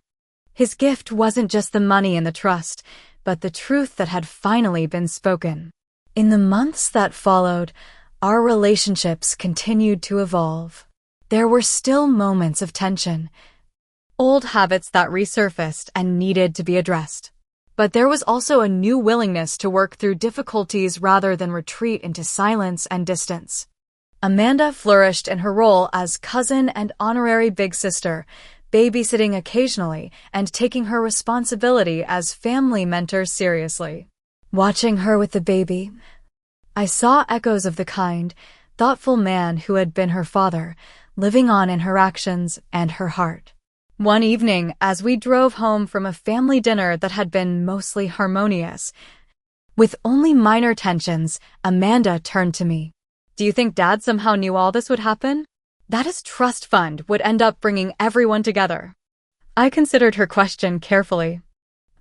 His gift wasn't just the money and the trust, but the truth that had finally been spoken. In the months that followed, our relationships continued to evolve. There were still moments of tension, old habits that resurfaced and needed to be addressed. But there was also a new willingness to work through difficulties rather than retreat into silence and distance. Amanda flourished in her role as cousin and honorary big sister, babysitting occasionally and taking her responsibility as family mentor seriously. Watching her with the baby, I saw echoes of the kind, thoughtful man who had been her father, living on in her actions and her heart. One evening, as we drove home from a family dinner that had been mostly harmonious, with only minor tensions, Amanda turned to me. Do you think Dad somehow knew all this would happen? That his trust fund would end up bringing everyone together? I considered her question carefully.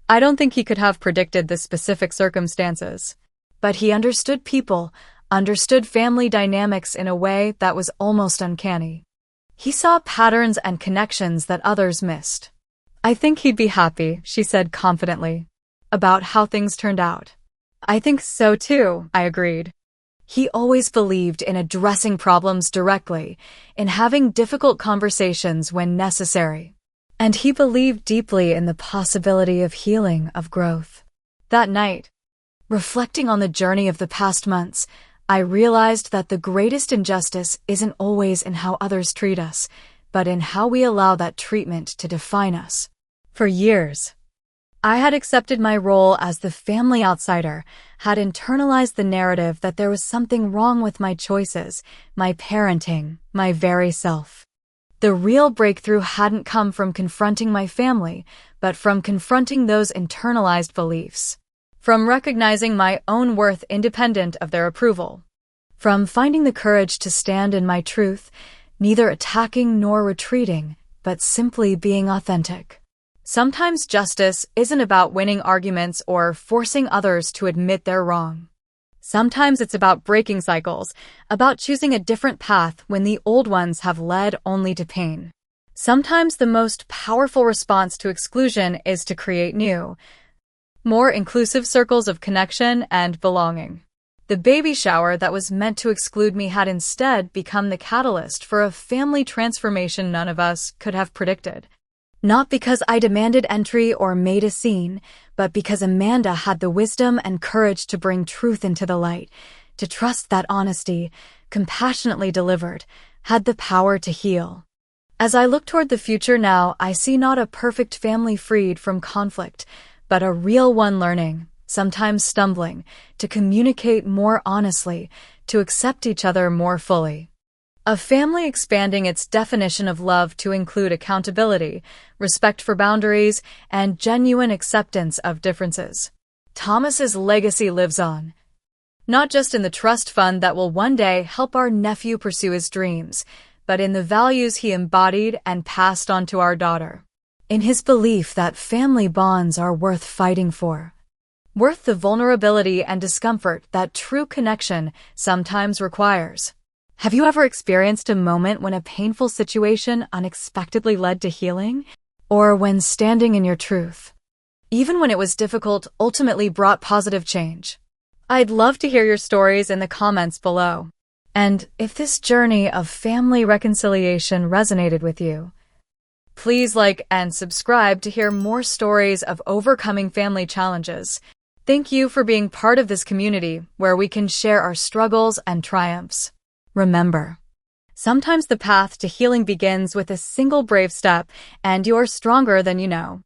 I don't think he could have predicted the specific circumstances, but he understood people, understood family dynamics in a way that was almost uncanny. He saw patterns and connections that others missed. I think he'd be happy, she said confidently, about how things turned out. I think so too, I agreed. He always believed in addressing problems directly, in having difficult conversations when necessary. And he believed deeply in the possibility of healing, of growth. That night, reflecting on the journey of the past months, I realized that the greatest injustice isn't always in how others treat us, but in how we allow that treatment to define us. For years, I had accepted my role as the family outsider, had internalized the narrative that there was something wrong with my choices, my parenting, my very self. The real breakthrough hadn't come from confronting my family, but from confronting those internalized beliefs. From recognizing my own worth independent of their approval. From finding the courage to stand in my truth, neither attacking nor retreating, but simply being authentic. Sometimes justice isn't about winning arguments or forcing others to admit they're wrong. Sometimes it's about breaking cycles, about choosing a different path when the old ones have led only to pain. Sometimes the most powerful response to exclusion is to create new, more inclusive circles of connection and belonging. The baby shower that was meant to exclude me had instead become the catalyst for a family transformation none of us could have predicted. Not because I demanded entry or made a scene, but because Amanda had the wisdom and courage to bring truth into the light, to trust that honesty, compassionately delivered, had the power to heal. As I look toward the future now, I see not a perfect family freed from conflict, but a real one learning, sometimes stumbling, to communicate more honestly, to accept each other more fully. A family expanding its definition of love to include accountability, respect for boundaries, and genuine acceptance of differences. Thomas's legacy lives on, not just in the trust fund that will one day help our nephew pursue his dreams, but in the values he embodied and passed on to our daughter. In his belief that family bonds are worth fighting for, worth the vulnerability and discomfort that true connection sometimes requires. Have you ever experienced a moment when a painful situation unexpectedly led to healing? Or when standing in your truth, even when it was difficult, ultimately brought positive change? I'd love to hear your stories in the comments below. And if this journey of family reconciliation resonated with you, please like and subscribe to hear more stories of overcoming family challenges. Thank you for being part of this community where we can share our struggles and triumphs. Remember, sometimes the path to healing begins with a single brave step, and you're stronger than you know.